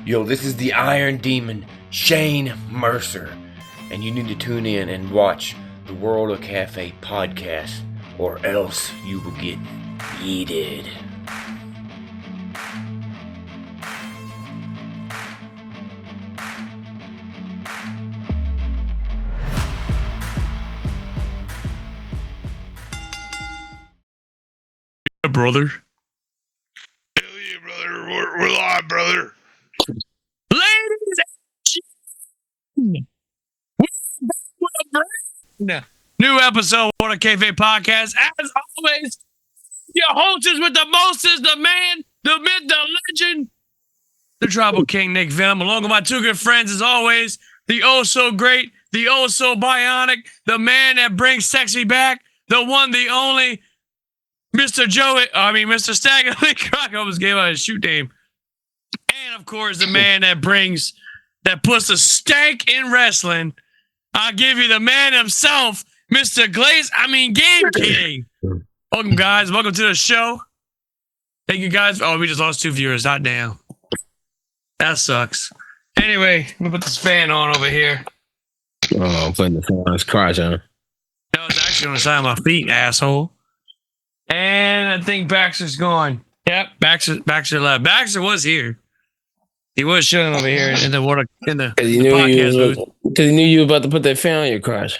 Yo, this is the Iron Demon, Shane Mercer, and you need to tune in and watch the World of Cafe podcast, or else you will get yeeted. Brother. Hell yeah, brother. We're live, brother. Ladies and gentlemen, we're back with a new episode of the Kayfabe podcast. As always, your hostess with the mostest, the man, the myth, the legend, the Tribal King, Nick Venom, along with my two good friends, as always, the oh-so-great, the oh-so-bionic, the man that brings sexy back, the one, the only, Mr. Stagger Lee Croc. I almost gave out his shoot name. And, of course, the man that puts the stank in wrestling. I'll give you the man himself, Mr. Game King. Welcome, guys. Welcome to the show. Thank you, guys. Oh, we just lost 2 viewers. Hot damn. That sucks. Anyway, let me put this fan on over here. Oh, I'm putting the fan on his crotch, huh? No, it's actually on the side of my feet, asshole. And I think Baxter's gone. Yep, Baxter left. Baxter was here. He was chilling over here in the Because he knew you were about to put that fan on your crotch.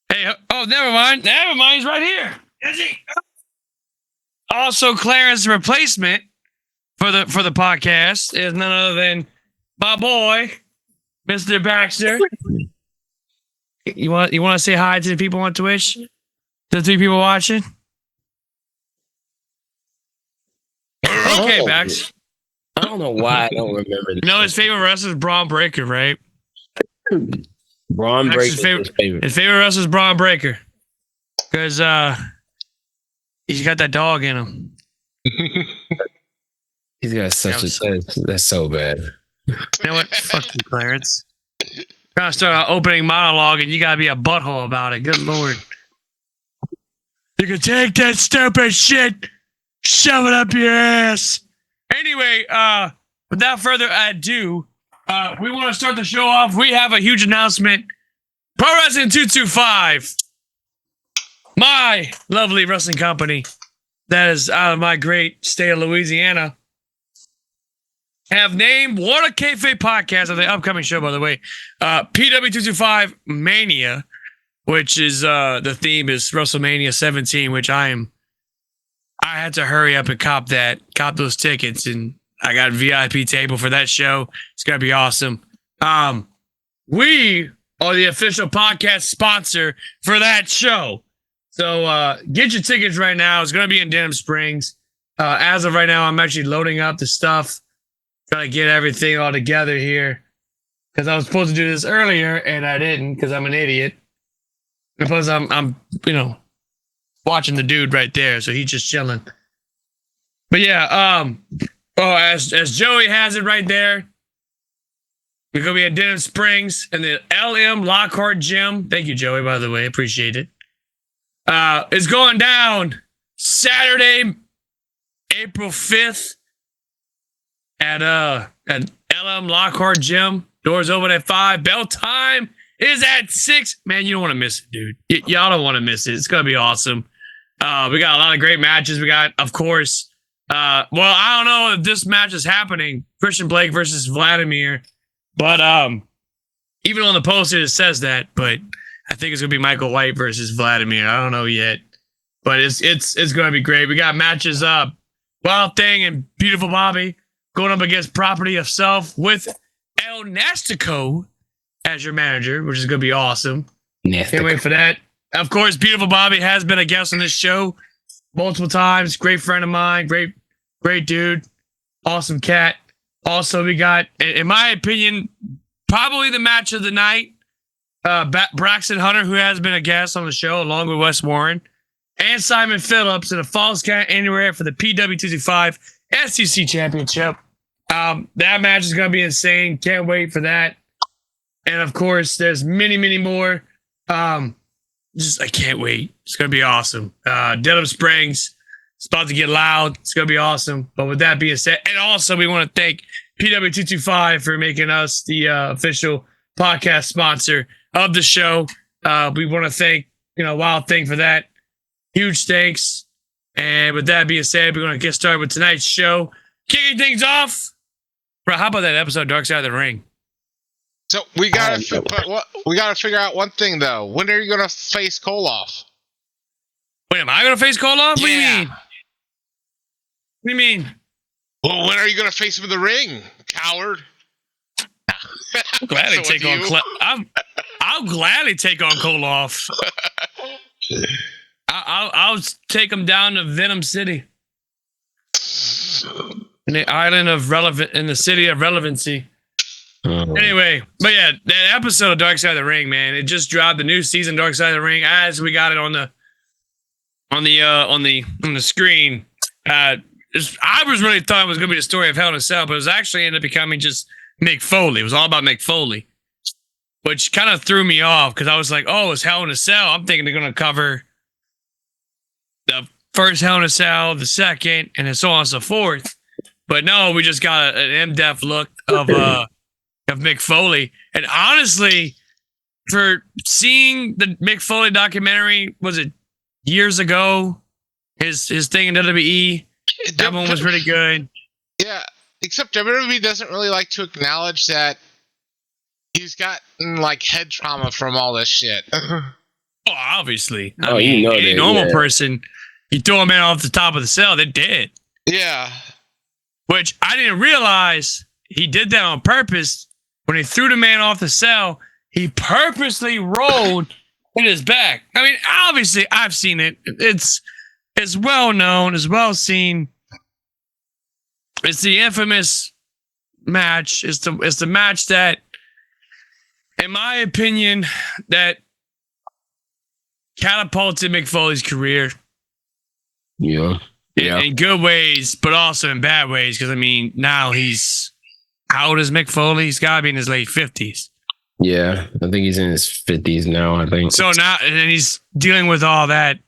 Hey, never mind. He's right here. Is he? Also, Clarence's replacement for the podcast is none other than my boy, Mr. Baxter. You want to say hi to the people on Twitch? The 3 people watching? Okay, Bax. I don't know why I don't remember this. No, his favorite wrestler is Braun Breaker, right? Braun Breaker is his favorite. His favorite wrestler is Braun Breaker. Because he's got that dog in him. He's got that's so bad. You know what? Fuck you, Clarence. Trying to start an opening monologue and you gotta be a butthole about it. Good lord. You can take that stupid shit, shove it up your ass. Anyway, without further ado, we want to start the show off. We have a huge announcement. Pro Wrestling 225, my lovely wrestling company that is out of my great state of Louisiana, have named What a Kayfabe podcast of the upcoming show, by the way, PW225 Mania, which is the theme is WrestleMania 17, which I had to hurry up and cop those tickets, and I got a VIP table for that show. It's gonna be awesome. We are the official podcast sponsor for that show. So get your tickets right now. It's gonna be in Denham Springs. As of right now, I'm actually loading up the stuff, trying to get everything all together here. Because I was supposed to do this earlier and I didn't because I'm an idiot. Because I'm watching the dude right there, so he's just chilling. But yeah, as Joey has it right there, we're gonna be at Denham Springs in the LM Lockhart Gym. Thank you, Joey, by the way, appreciate it. It's going down Saturday, April 5th at LM Lockhart Gym. Doors open at 5. Bell time is at 6. Man, you don't want to miss it, dude. Y'all don't want to miss it. It's going to be awesome. We got a lot of great matches. We got, of course, I don't know if this match is happening. Christian Blake versus Vladimir. But even on the poster, it says that. But I think it's going to be Michael White versus Vladimir. I don't know yet. But it's going to be great. We got matches up. Wild Thing and Beautiful Bobby going up against Property of Self with El Nastico as your manager, which is going to be awesome. Can't wait for that. Of course, Beautiful Bobby has been a guest on this show multiple times. Great friend of mine. Great dude. Awesome cat. Also, we got, in my opinion, probably the match of the night. Braxton Hunter, who has been a guest on the show, along with Wes Warren, and Simon Phillips in a Falls Count Anywhere for the PW225 SEC Championship. That match is going to be insane. Can't wait for that. And of course, there's many, many more. I can't wait. It's going to be awesome. Denham Springs. It's about to get loud. It's going to be awesome. But with that being said, and also we want to thank PW225 for making us the official podcast sponsor of the show. We want to thank, Wild Thing for that. Huge thanks. And with that being said, we're going to get started with tonight's show. Kicking things off. Bro, how about that episode, Dark Side of the Ring? So we gotta figure out one thing though. When are you gonna face Koloff? Wait, am I gonna face Koloff? What do you mean? What do you mean? Well, when are you gonna face him in the ring, coward? I'll gladly take on. I'll gladly take on Koloff. I'll take him down to Venom City, in the island of in the city of relevancy. Anyway, but yeah, that episode of Dark Side of the Ring, man, it just dropped. The new season, Dark Side of the Ring, as we got it on the screen. I was really thought it was going to be the story of Hell in a Cell, but it was actually ended up becoming just Mick Foley. It was all about Mick Foley, which kind of threw me off because I was like, oh, it's Hell in a Cell. I'm thinking they're going to cover the first Hell in a Cell, the second, and so on and so forth. But no, we just got an in-depth look of Mick Foley. And honestly, for seeing the Mick Foley documentary, was it years ago? His thing in WWE, that one was pretty good. Yeah, except WWE doesn't really like to acknowledge that he's gotten like head trauma from all this shit. Oh, obviously. I mean, any normal person, you throw a man off the top of the cell, they're dead. Yeah. Which I didn't realize he did that on purpose. When he threw the man off the cell, he purposely rolled in his back. I mean, obviously, I've seen it. It's well known, it's well seen. It's the infamous match. It's the match that, in my opinion, that catapulted Mick Foley's career. Yeah. In good ways, but also in bad ways. Because I mean, now how old is Mick Foley? He's got to be in his late 50s. Yeah, I think he's in his 50s now, I think. So now, and he's dealing with all that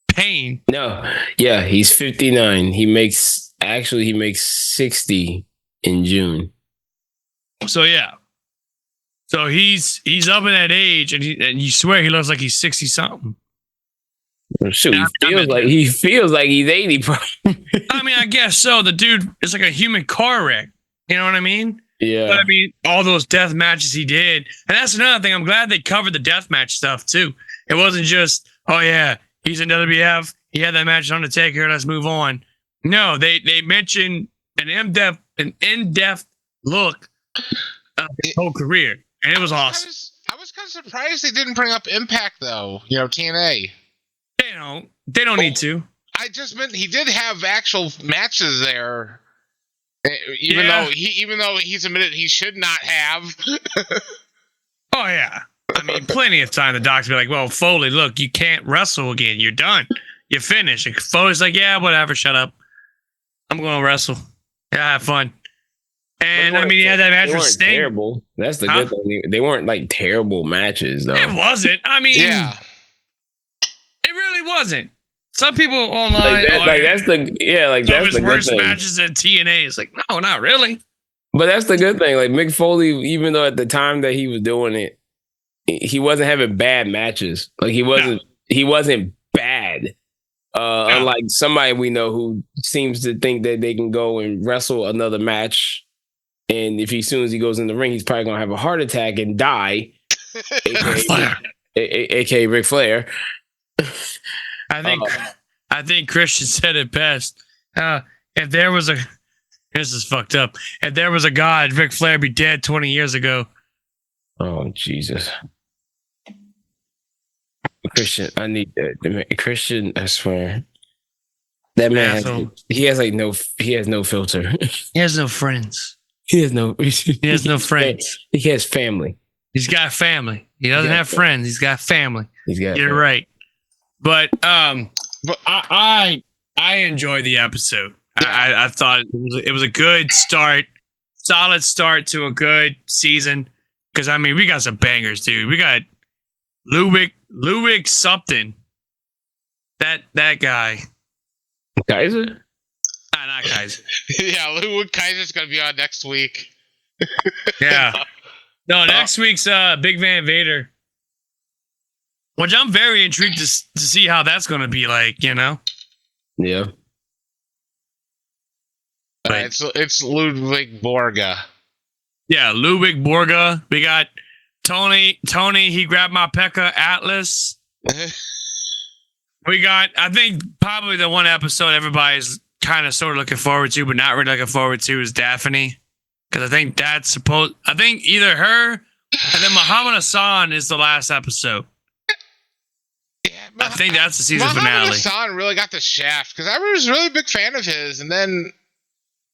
pain. No, yeah, he's 59. He makes 60 in June. So yeah. So he's up in that age, and you swear he looks like he's 60 something. Shoot, he feels like he's 80. I mean, I guess so. The dude is like a human car wreck. You know what I mean? Yeah. But I mean, all those death matches he did. And that's another thing. I'm glad they covered the death match stuff too. It wasn't just, oh yeah, he's in WWF. He had that match with Undertaker. Let's move on. No, they mentioned an in-depth look of his whole career. And it was awesome. I was kind of surprised they didn't bring up Impact though. TNA. They don't need to. I just meant he did have actual matches there. Even though he's admitted he should not have. Oh yeah, I mean, plenty of time the doctor be like, "Well, Foley, look, you can't wrestle again. You're done. You're finished." And Foley's like, "Yeah, whatever. Shut up. I'm going to wrestle. Yeah, have fun." And I mean, he had that match with Sting. Terrible. That's the good thing. They weren't like terrible matches, though. It wasn't. I mean, it really wasn't. Some people online that's the worst good thing. matches at TNA. It's like, no, not really. But that's the good thing. Like Mick Foley, even though at the time that he was doing it, he wasn't having bad matches. Like he wasn't bad. Unlike somebody we know who seems to think that they can go and wrestle another match, and if as soon as he goes in the ring, he's probably gonna have a heart attack and die. AKA Ric Flair. I think Christian said it best. If there was this is fucked up. If there was a God, Ric Flair would be dead 20 years ago. Oh Jesus, Christian, I need that. Christian, I swear, that man has no filter. He has no friends. He has no friends. He has family. He's got family. He doesn't have friends. He's got family. You're right. But I enjoyed the episode. I thought it was a good start, solid start to a good season. Because I mean, we got some bangers, dude. We got Ludwig something. That guy. Kaiser? Not Kaiser. Yeah, Ludwig Kaiser's gonna be on next week. Yeah. No, next week's Big Van Vader. Which I'm very intrigued to see how that's going to be like, you know? Yeah. It's Ludwig Borga. Yeah, Ludwig Borga. We got Tony, he grabbed my Pekka Atlas. We got, I think, probably the one episode everybody's kind of sort of looking forward to, but not really looking forward to is Daphne. Because I think I think either her and then Muhammad Hassan is the last episode. Yeah, I think that's the season Muhammad finale. Hassan really got the shaft because I was really a big fan of his, and then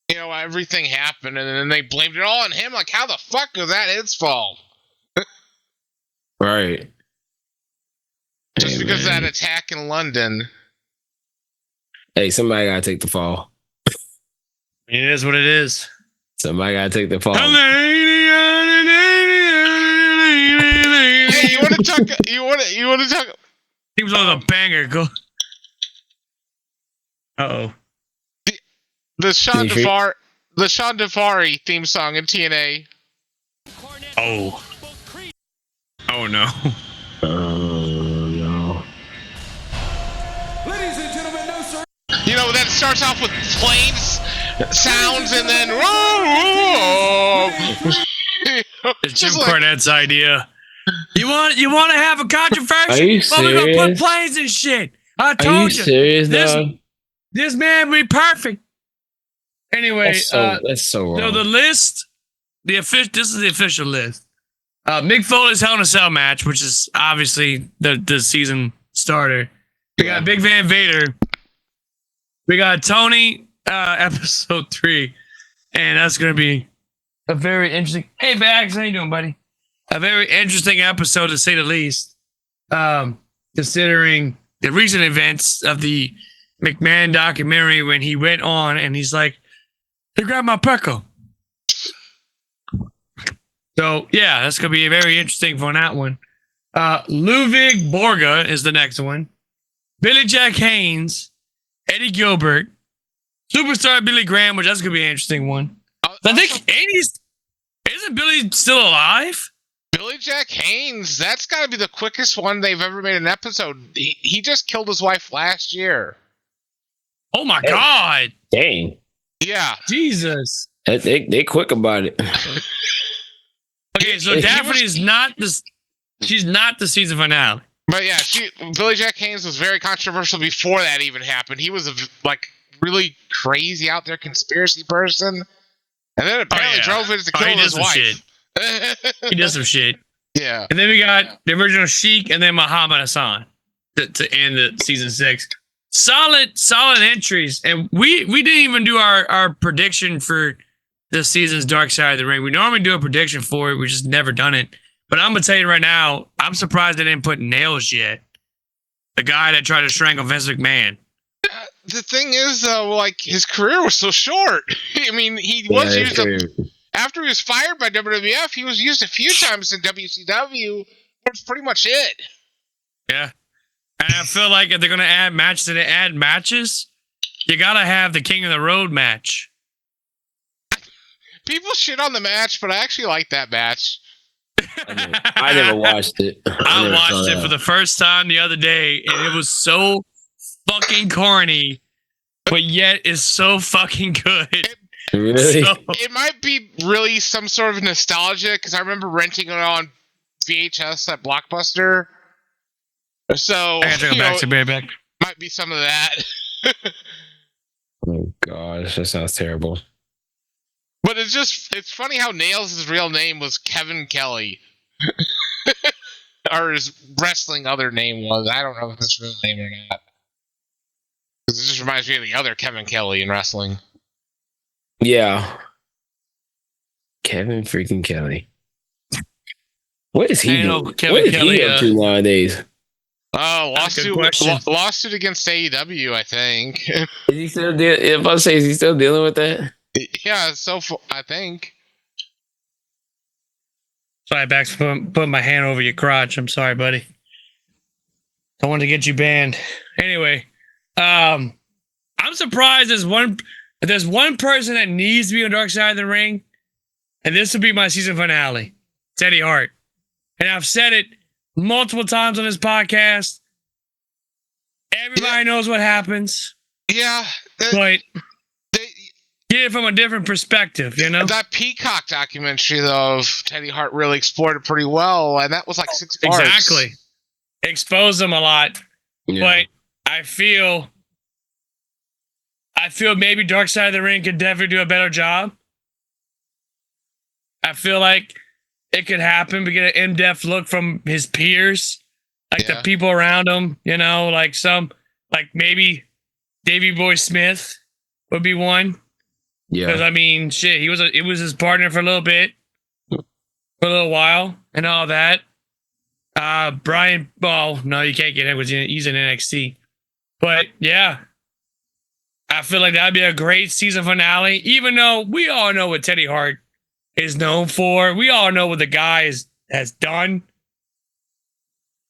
everything happened, and then they blamed it all on him. Like, how the fuck was that his fault? Right. Just because of that attack in London. Hey, somebody gotta take the fall. It is what it is. Somebody gotta take the fall. Hey, you want to talk? You want to talk? He was on a banger. Go. Uh-oh. The Sean Devari theme song in TNA. Oh. Oh no. No. Ladies and gentlemen, no sir. That starts off with planes sounds and then It's Jim Cornette's idea. You want to have a controversy? Are you Well, we're gonna put serious? planes and shit. I Are told you you. serious, dog? This man will be perfect. Anyway, That's so wrong. so the list, this is the official list. Mick Foley's Hell in a Cell match, which is obviously the season starter. We got Big Van Vader. We got Tony, episode 3, and that's gonna be a very interesting. Hey, Bags, how you doing, buddy? A very interesting episode to say the least. Considering the recent events of the McMahon documentary when he went on and he's like, "They grabbed my Pekka." So yeah, that's gonna be very interesting for that one. Ludwig Borga is the next one. Billy Jack Haynes, Eddie Gilbert, Superstar Billy Graham, which that's gonna be an interesting one. I think isn't Billy still alive? Billy Jack Haynes, that's got to be the quickest one they've ever made an episode. He just killed his wife last year. Oh my God! Dang. Yeah. Jesus. They quick about it. Okay, so Daphne is not this. She's not the season finale. But yeah, Billy Jack Haynes was very controversial before that even happened. He was a really crazy out there conspiracy person, and then apparently drove it to kill his wife. Shit. He does some shit. Yeah. And then we got the original Sheik and then Muhammad Hassan to end the season 6. Solid entries. And we didn't even do our prediction for this season's Dark Side of the Ring. We normally do a prediction for it. We just never done it. But I'm going to tell you right now, I'm surprised they didn't put Nails yet. The guy that tried to strangle Vince McMahon. The thing is, though, his career was so short. I mean, he was used after he was fired by WWF, he was used a few times in WCW. That's pretty much it. Yeah. And I feel like if they're going to add matches, you got to have the King of the Road match. People shit on the match, but I actually like that match. I never watched it. I watched it for the first time the other day, and it was so fucking corny, but yet it's so fucking good. Really? It might be really some sort of nostalgia because I remember renting it on VHS at Blockbuster. So I gotta go back. Might be some of that. Oh gosh, that sounds terrible. But it's funny how Nails' real name was Kevin Kelly. Or his wrestling other name was. I don't know if it's his real name or not. Because it just reminds me of the other Kevin Kelly in wrestling. Yeah. Kevin freaking Kelly. What is he doing? What is he up to nowadays? Oh, lawsuit against AEW, I think. Is he still is he still dealing with that? Yeah, I think. Sorry, Bax, put my hand over your crotch. I'm sorry, buddy. I wanted to get you banned. Anyway, I'm surprised there's one person that needs to be on Dark Side of the Ring, and this will be my season finale. Teddy Hart. And I've said it multiple times on this podcast. Everybody knows what happens. Yeah. But get it from a different perspective, you know? That Peacock documentary, though, of Teddy Hart really explored it pretty well, and that was like 6 parts. Exactly. Exposed him a lot. Yeah. But I feel maybe Dark Side of the Ring could definitely do a better job. I feel like it could happen. We get an in-depth look from his peers, like the people around him, you know, like maybe Davey Boy Smith would be one. Yeah. Because, I mean, shit, it was his partner for a little bit, for a little while, and all that. Brian, well, no, you can't get him because he's in NXT. But, yeah, I feel like that'd be a great season finale, even though we all know what Teddy Hart is known for. We all know what the guy has done.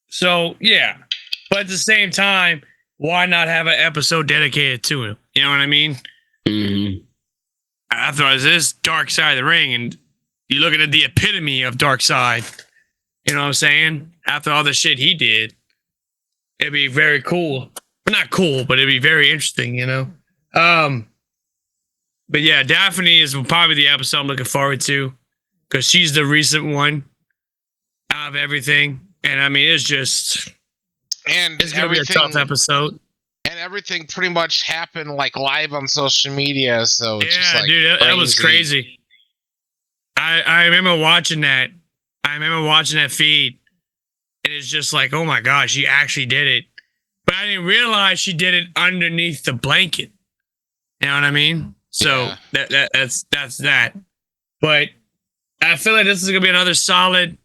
So, yeah. But at the same time, why not have an episode dedicated to him? You know what I mean? Mm-hmm. I thought this Dark Side of the Ring, and you look at the epitome of Dark Side. You know what I'm saying? After all the shit he did, it'd be very cool. Well, not cool, but it'd be very interesting, you know? But yeah, Daphne is probably the episode I'm looking forward to because she's the recent one out of everything. And I mean, it's going to be a tough episode. And everything pretty much happened like live on social media. So it's just like dude, that was crazy. I remember watching that. I remember watching that feed. And it's just like, oh my gosh, she actually did it. But I didn't realize she did it underneath the blanket. You know what I mean? So that's that. But I feel like this is gonna be another solid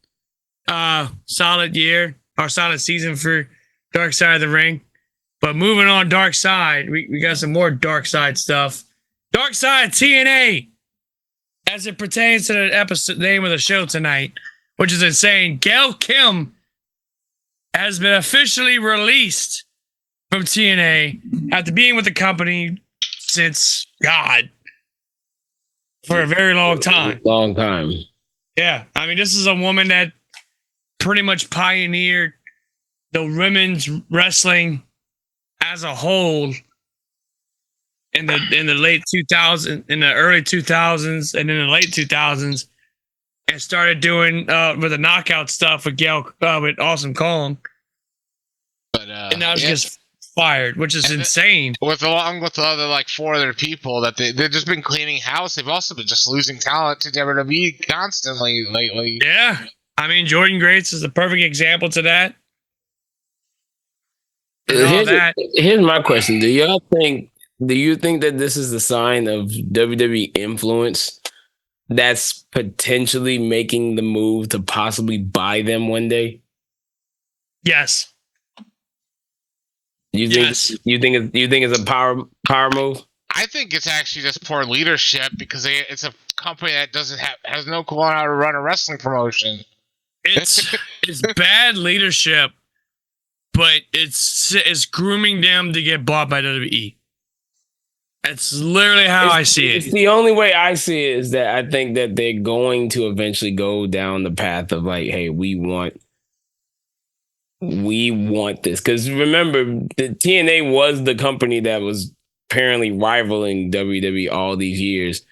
year or solid season for Dark Side of the Ring. But moving on, Dark Side, we got some more Dark Side stuff. Dark Side TNA, as it pertains to the episode name of the show tonight, which is insane. Gail Kim has been officially released from TNA after being with the company since for a very long time. Long time. Yeah. I mean, this is a woman that pretty much pioneered the women's wrestling as a whole in the late 2000s, in the early 2000s, and in the late 2000s, and started doing with the knockout stuff with with Awesome Kong. But and now she's just fired, which is insane. Along with the other like 4 other people that they've just been cleaning house. They've also been just losing talent to WWE constantly lately. Yeah, I mean Jordan Grace is the perfect example to that. Here's my question: Do you think that this is the sign of WWE influence that's potentially making the move to possibly buy them one day? Yes. You think it's a power move? I think it's actually just poor leadership because it's a company that has no clue on how to run a wrestling promotion. It's bad leadership, but it's grooming them to get bought by WWE. That's literally how I see it. It's the only way I see it is that I think that they're going to eventually go down the path of like, hey, we want this. Because remember, the TNA was the company that was apparently rivaling WWE all these years.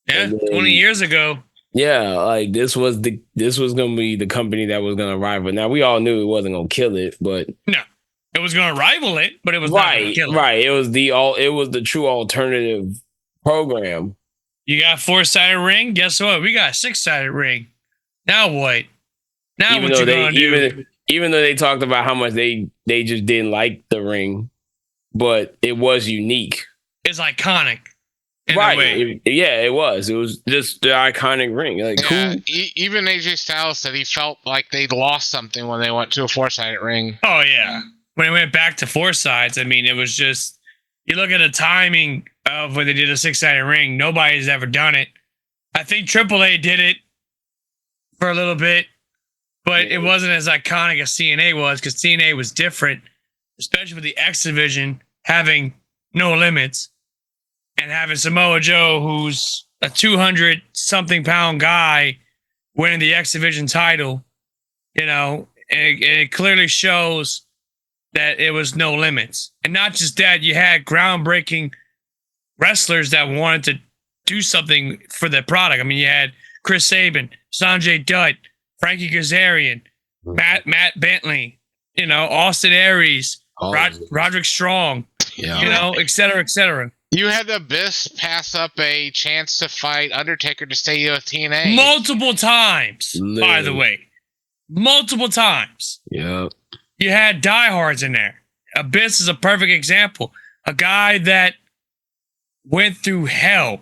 Yeah, then, 20 years ago. Yeah, like this was going to be the company that was going to rival. Now, we all knew it wasn't going to kill it, but... No. It was going to rival it, but it was not going to kill it. Right. It was the true alternative program. You got 4-sided ring. Guess what? We got a 6-sided ring. Now what? Now what you going to do? Even though they talked about how much they just didn't like the ring, but it was unique. It's iconic. Right. It was. It was just the iconic ring. Like, yeah, cool. Even AJ Styles said he felt like they'd lost something when they went to a 4-sided ring. Oh, yeah. When it went back to 4 sides, I mean, it was just, you look at the timing of when they did a 6-sided ring, nobody's ever done it. I think AAA did it for a little bit, but it wasn't as iconic as TNA was because TNA was different, especially with the X division having No Limits, and having Samoa Joe, who's a 200-something pound guy, winning the X Division title, it clearly shows that it was No Limits. And not just that, you had groundbreaking wrestlers that wanted to do something for the product. I mean, you had Chris Sabin, Sanjay Dutt, Frankie Kazarian, Matt Bentley, Austin Aries, Roderick Strong, et cetera, et cetera. You had the Abyss pass up a chance to fight Undertaker to stay with TNA. Multiple times, by the way. Multiple times. Yeah. You had diehards in there. Abyss is a perfect example. A guy that went through hell,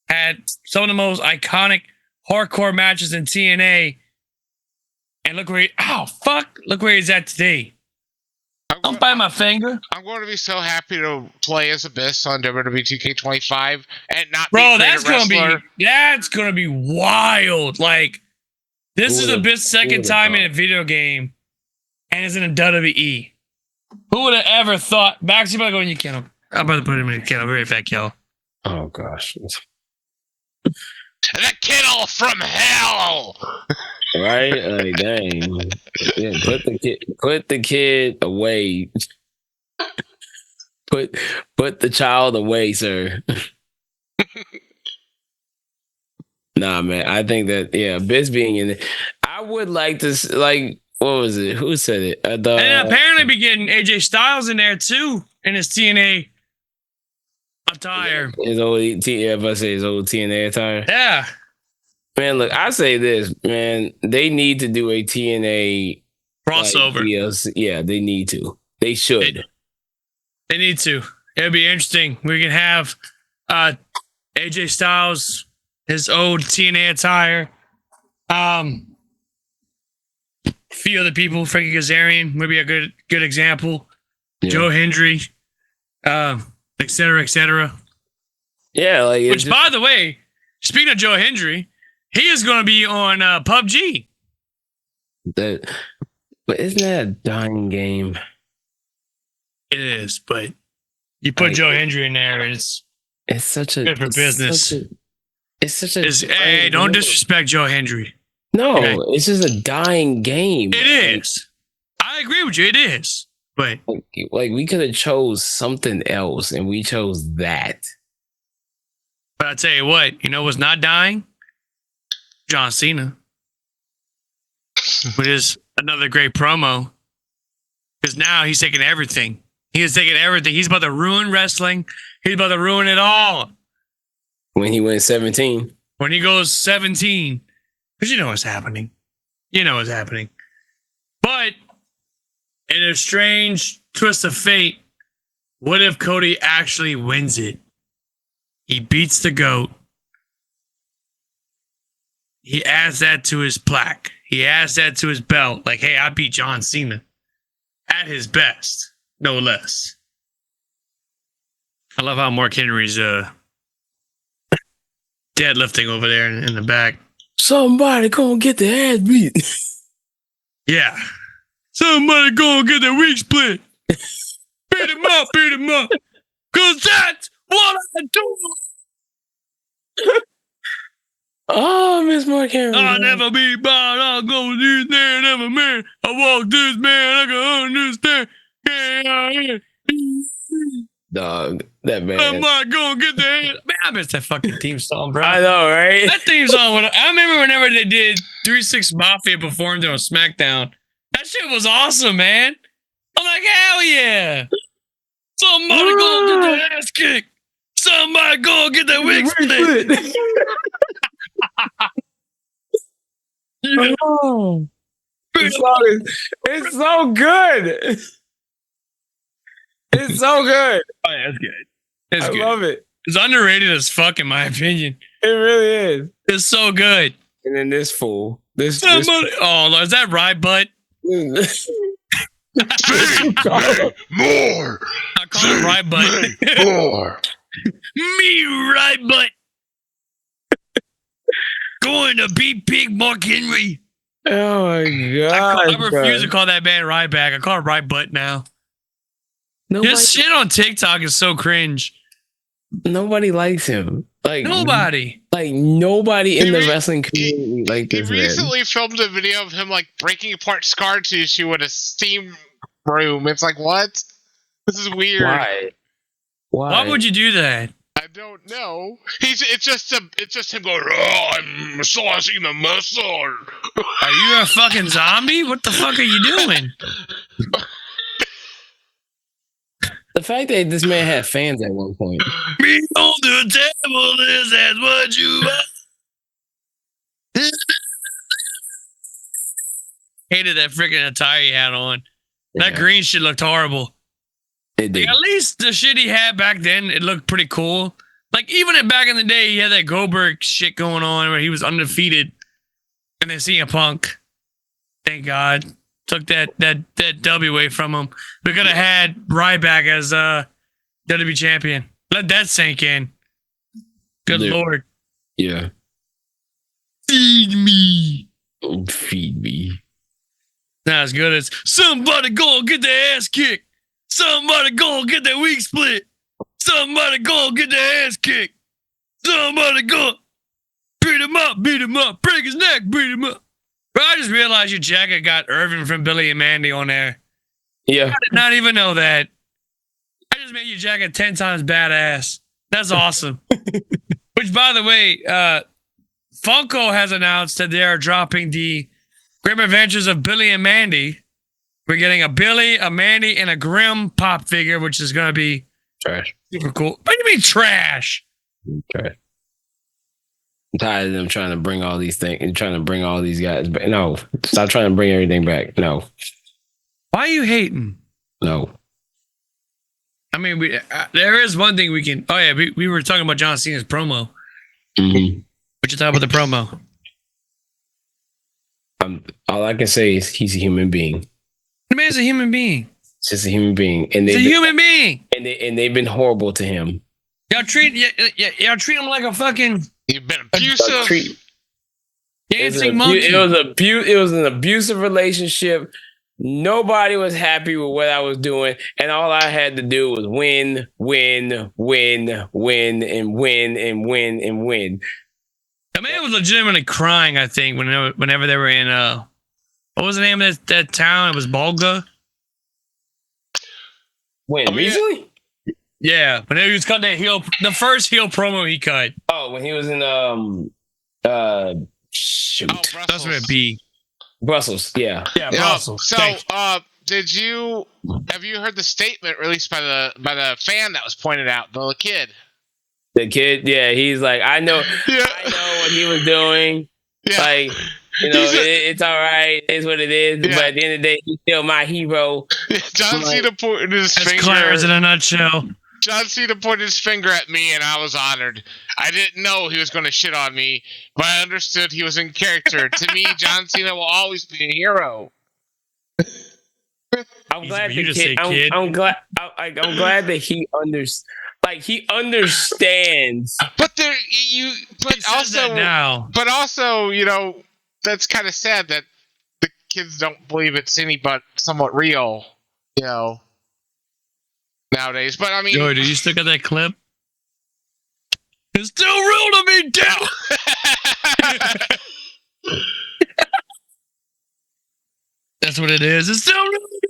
had some of the most iconic hardcore matches in TNA, and look where he's at today. Don't bite my finger. I'm going to be so happy to play as Abyss on WWE 2K25 and not Bro, be that's gonna be wild. Like, this is Abyss' second time in a video game, and it's in a WWE. Who would have ever thought? Maxie, about to go in your kennel. I'm about to put him in a kennel. Very fat kennel. Oh gosh. The kennel from hell. Right? Like, dang. Yeah, put the kid away. Put the child away, sir. Nah, man. I think that Abyss being in it. I would like to what was it? Who said it? And apparently be getting AJ Styles in there too in his TNA attire. His old TNA attire. Yeah. Man, look, I say this, man. They need to do a TNA crossover. Yeah, they need to. They should. They need to. It'd be interesting. We can have AJ Styles, his old TNA attire. A few other people, Frankie Kazarian, maybe a good example. Yeah. Joe Hendry, et cetera, et cetera. Yeah, which, by the way, speaking of Joe Hendry, he is going to be on PUBG. But isn't that a dying game? It is, but you put Joe Hendry in there, and it's such a good for business. Hey, don't disrespect Joe Hendry. No, okay. It's just a dying game. It is. I agree with you. It is, but we could have chose something else, and we chose that. But I tell you what, what's not dying? John Cena, which is another great promo, because now he's taking everything. He is taking everything. He's about to ruin wrestling. He's about to ruin it all. When he went 17. When he goes 17. Because you know what's happening. But in a strange twist of fate, what if Cody actually wins it? He beats the GOAT. He adds that to his plaque. He adds that to his belt. Like, hey, I beat John Cena. At his best, no less. I love how Mark Henry's deadlifting over there in the back. Somebody gonna get their ass beat. Yeah. Somebody gonna get their wig split. Beat him up. Cause that's what I do. Oh, Miss Mark Henry. I'll never be bound. I'll go this there, never man. I walk this man. I can understand. Yeah. Dog, that man. I'm not gonna get that. Man, I miss that fucking theme song, bro. I know, right? That theme song. I remember whenever they did 3-6 Mafia performed on SmackDown. That shit was awesome, man. I'm like, hell yeah. Somebody gonna get their ass kicked. Somebody gonna get their wig split. Oh. It's so good. It's so good. Oh, yeah, it's good. I love it. It's underrated as fuck, in my opinion. It really is. It's so good. And then this fool. Oh, is that right, butt? More. I call it right butt. More. Me right butt. Going to beat Big Mark Henry. Oh my god! I refuse to call that man right back. I call it right butt now. His shit on TikTok is so cringe. Nobody likes him. Like nobody. Like nobody in the wrestling community like this. He recently filmed a video of him like breaking apart scar tissue in a steam room. It's like, what? This is weird. Why would you do that? I don't know. It's just him going, oh, I'm massaging the muscle. Are you a fucking zombie? What the fuck are you doing? The fact that this man had fans at one point. Me on the table, is that what you want? Hated that freaking attire he had on. That green shit looked horrible. It did. Like, at least the shit he had back then, it looked pretty cool. Like, even back in the day, he had that Goldberg shit going on where he was undefeated. And then CM Punk, thank God, took that W away from him. We could have had Ryback as WWE champion. Let that sink in. Good Lord. Yeah. Feed me. Oh, feed me. Not as good as somebody go get their ass kicked. Somebody go get their wig split. Somebody go get their ass kicked. Somebody go beat him up, break his neck, beat him up. Bro, I just realized your jacket got Irvin from Billy and Mandy on there. Yeah. I did not even know that. I just made your jacket 10 times badass. That's awesome. Which, by the way, Funko has announced that they are dropping the Grim Adventures of Billy and Mandy. We're getting a Billy, a Mandy, and a Grim pop figure, which is going to be trash. Super cool. What do you mean trash? Trash. I'm tired of them trying to bring all these things and trying to bring all these guys back. No, stop trying to bring everything back. No. Why are you hating? No. I mean, there is one thing we can. Oh yeah, we were talking about John Cena's promo. Mm-hmm. What you talking about the promo? All I can say is he's a human being. The man's a human being. It's just a human being, and he's a human being, and they've been horrible to him. Y'all treat him like a fucking. You've been abusive. Dancing monkey. It was an abusive relationship. Nobody was happy with what I was doing, and all I had to do was win, and win. The man was legitimately crying, I think, whenever they were in what was the name of that town? It was Bolga. When recently? Yeah, whenever he was cutting that heel, the first heel promo he cut. Oh, when he was in shoot, that's what it be. Brussels, yeah, Brussels. So, have you heard the statement released by the fan that was pointed out, the kid? The kid, yeah, he's like, I know what he was doing. Yeah. Like, it's all right. It's what it is. Yeah. But at the end of the day, he's still my hero. Yeah, John Cena pointed his finger. That's Clarence in a nutshell. John Cena pointed his finger at me, and I was honored. I didn't know he was going to shit on me, but I understood he was in character. To me, John Cena will always be a hero. I'm glad the kid. I'm glad that he understands. Like he understands, but also, that's kind of sad that the kids don't believe it's any but somewhat real, nowadays. But I mean, Joey, do you still got that clip? It's still real to me, damn. That's what it is. It's still real to me.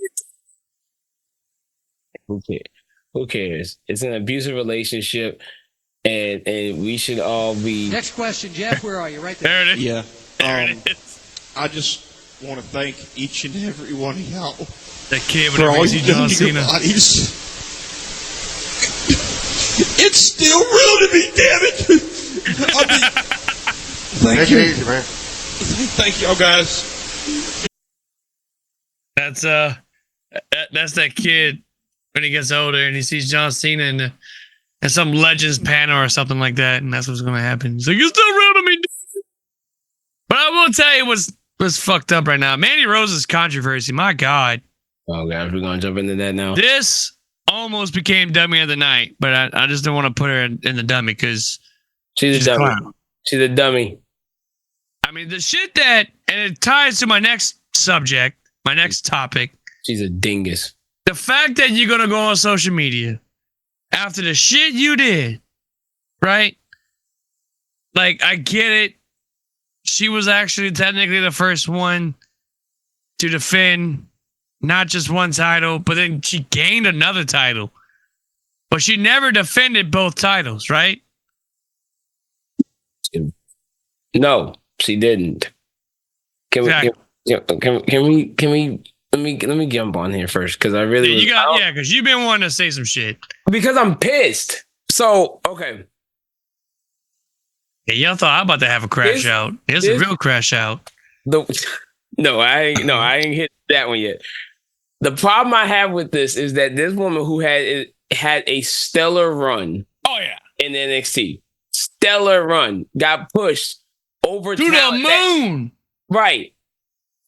Okay. Who cares? It's an abusive relationship, and we should all be. Next question, Jeff. Where are you? Right there. There it is. Yeah. There it is. I just want to thank each and every one of y'all. That kid with crazy John Cena. It's still real to me, damn it! Thank you, easy, man. Thank y'all, guys. That's that kid. When he gets older and he sees John Cena in some Legends panel or something like that, and that's what's going to happen. He's like, "You're still real to me." But I will tell you what's fucked up right now. Mandy Rose's controversy. My God. Oh gosh, we're going to jump into that now. This almost became dummy of the night, but I just don't want to put her in the dummy because she's a dummy. She's a dummy. I mean, the shit that, and it ties to my next subject, my next topic. She's a dingus. The fact that you're gonna go on social media after the shit you did, right? Like, I get it. She was actually technically the first one to defend not just one title, but then she gained another title. But she never defended both titles, right? No, she didn't. Can we let me jump on here first because I really because you've been wanting to say some shit. Because I'm pissed. So okay. Yeah, y'all thought I was about to have a crash out. It's a real crash out. No, I ain't hit that one yet. The problem I have with this is that this woman who had a stellar run. Oh yeah. In NXT. Stellar run. Got pushed over to the moon. Right.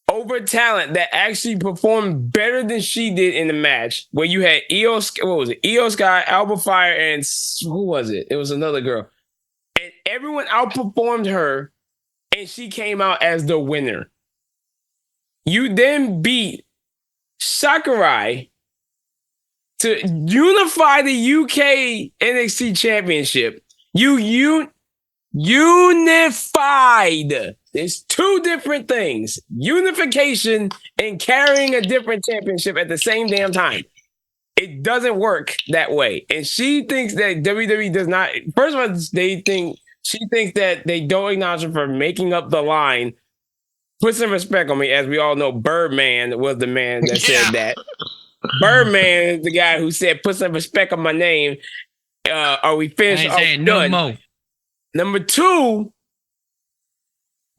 Over talent that actually performed better than she did in the match, where you had Io Sky, Alba Fire, and who was it? It was another girl. And everyone outperformed her, and she came out as the winner. You then beat Sakurai to unify the UK NXT Championship. You unified. There's two different things. Unification and carrying a different championship at the same damn time. It doesn't work that way. And she thinks that WWE does not. First of all, she thinks that they don't acknowledge her for making up the line. Put some respect on me. As we all know, Birdman was the man that said that. Birdman is the guy who said, put some respect on my name. Are we finished? I ain't saying no more. Number two,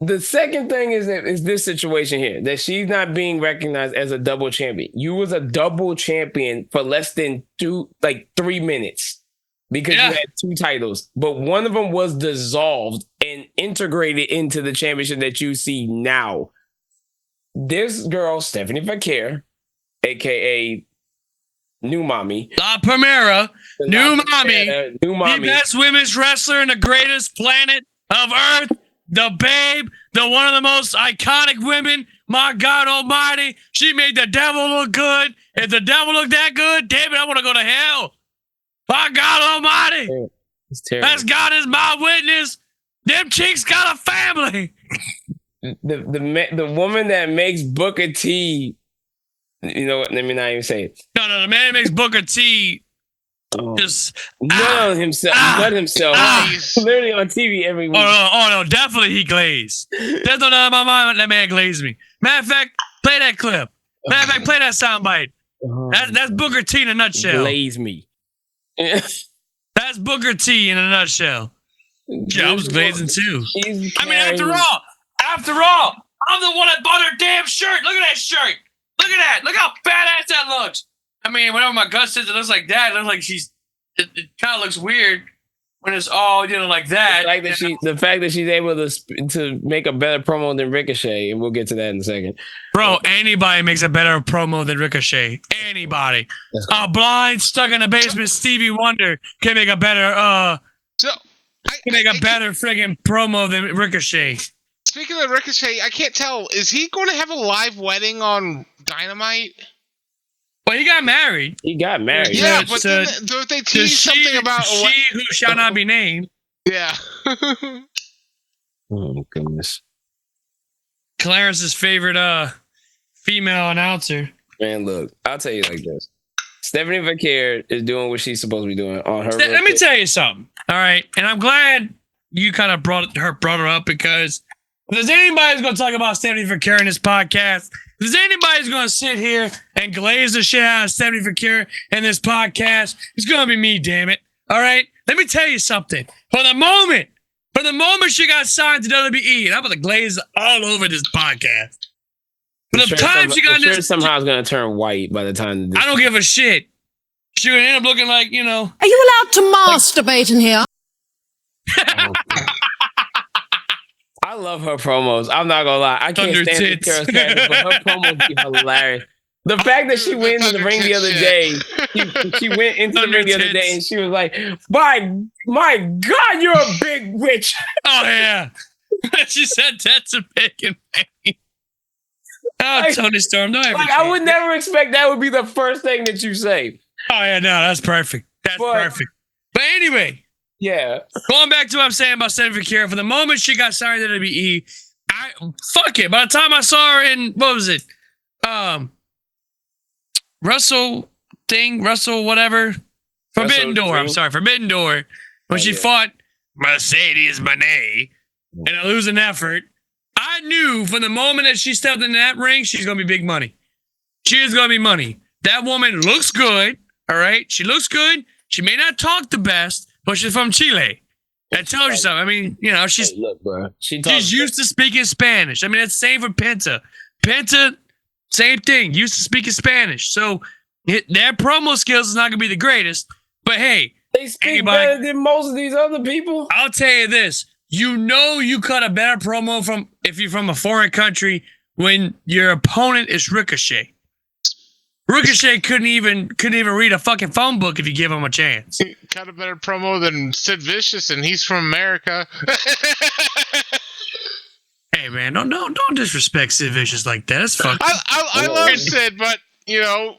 the second thing is this situation here, that she's not being recognized as a double champion. You was a double champion for less than 3 minutes because you had 2 titles, but one of them was dissolved and integrated into the championship that you see now. This girl, Stephanie Fakir, aka New Mommy. La Primera, New Mommy, the best women's wrestler in the greatest planet of Earth, the babe, the one of the most iconic women. My God Almighty, she made the devil look good. If the devil looked that good, damn it, I want to go to hell. My God Almighty, as God is my witness, them chicks got a family. The woman that makes Booker T. You know what? Let me not even say it. No, the man makes Booker T. Just nut himself. Literally on TV every week. Oh no, definitely he glazed. There's no doubt in my mind that man glazed me. Matter of fact, play that clip. Matter of fact, play that soundbite. That's Booker T in a nutshell. Glaze me. That's Booker T in a nutshell. Yeah, I was glazing too. I mean, after all, I'm the one that bought her damn shirt. Look at that shirt. Look at that. Look how badass that looks. I mean, whenever my gut says it looks like that, it looks like it kind of looks weird when it's all, like that. The fact that she's able to make a better promo than Ricochet, and we'll get to that in a second. Bro, anybody makes a better promo than Ricochet. Anybody. Blind, stuck in the basement Stevie Wonder can make a better, better friggin' promo than Ricochet. Speaking of Ricochet, I can't tell. Is he going to have a live wedding on Dynamite? Well, he got married. Yeah, but then don't they tease something about she who shall not be named? Yeah. Oh goodness. Clarence's favorite female announcer. Man, look, I'll tell you like this. Stephanie Fakir is doing what she's supposed to be doing on her. Let me tell you something. All right, and I'm glad you kind of brought her up because if there's anybody who's going to talk about Stephanie Fakir in this podcast, if there's anybody who's going to sit here and glaze the shit out of Stephanie Fakir in this podcast, it's going to be me, damn it. All right? Let me tell you something. For the moment she got signed to WWE, and I'm going to glaze all over this podcast. For the time she got in this... somehow it's going to turn white by the time... I don't give a shit. She's going to end up looking like, Are you allowed to masturbate in here? I love her promos. I'm not gonna lie. I can't stand Kara's character, but her promos be hilarious. The fact that she went into the ring the other day, she went into the ring the other day and she was like, my God, you're a big witch. Oh, yeah. She said that's a big and pain. Oh, Like- Tony Storm, don't ever Like, I change would it. never expect that would be the first thing that you say. Oh, yeah, no, that's perfect. That's But- perfect. But anyway, Yeah. going back to what I'm saying about Stephanie Kira, for the moment she got signed to WWE, fuck it. By the time I saw her in, what was it? Russell whatever. Forbidden Door. I'm sorry, Forbidden Door. When she fought Mercedes Moné in a losing effort, I knew from the moment that she stepped in that ring, she's gonna be big money. She is gonna be money. That woman looks good. All right, she looks good. She may not talk the best, but she's from Chile. That tells you something. I mean, you know, she's Look, bro. she's used to speaking Spanish. I mean, it's same for Penta. Penta, same thing. Used to speaking Spanish. So their promo skills is not gonna be the greatest. But hey, They speak better than most of these other people. I'll tell you this. You know you cut a better promo from if you're from a foreign country when your opponent is Ricochet. Ricochet couldn't even read a fucking phone book if you give him a chance. Got a better promo than Sid Vicious, and he's from America. Hey man, don't disrespect Sid Vicious like that. That's fucking. I love Sid, but you know,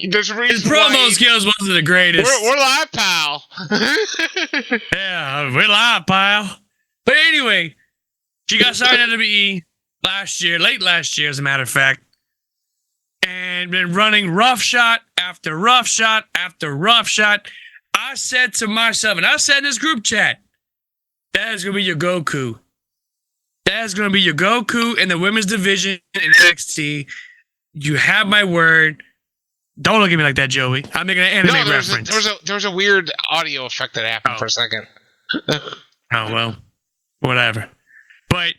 there's a reason His promo skills wasn't the greatest. We're live, pal. Yeah, we're live, pal. But anyway, she got signed to WWE late last year, as a matter of fact, and been running rough shot after rough shot after rough shot. I said to myself, and I said in this group chat, that is going to be your Goku. That is going to be your Goku in the women's division in NXT. You have my word. Don't look at me like that, Joey. I'm making an anime reference. There was a weird audio effect that happened for a second. Oh, well, whatever. But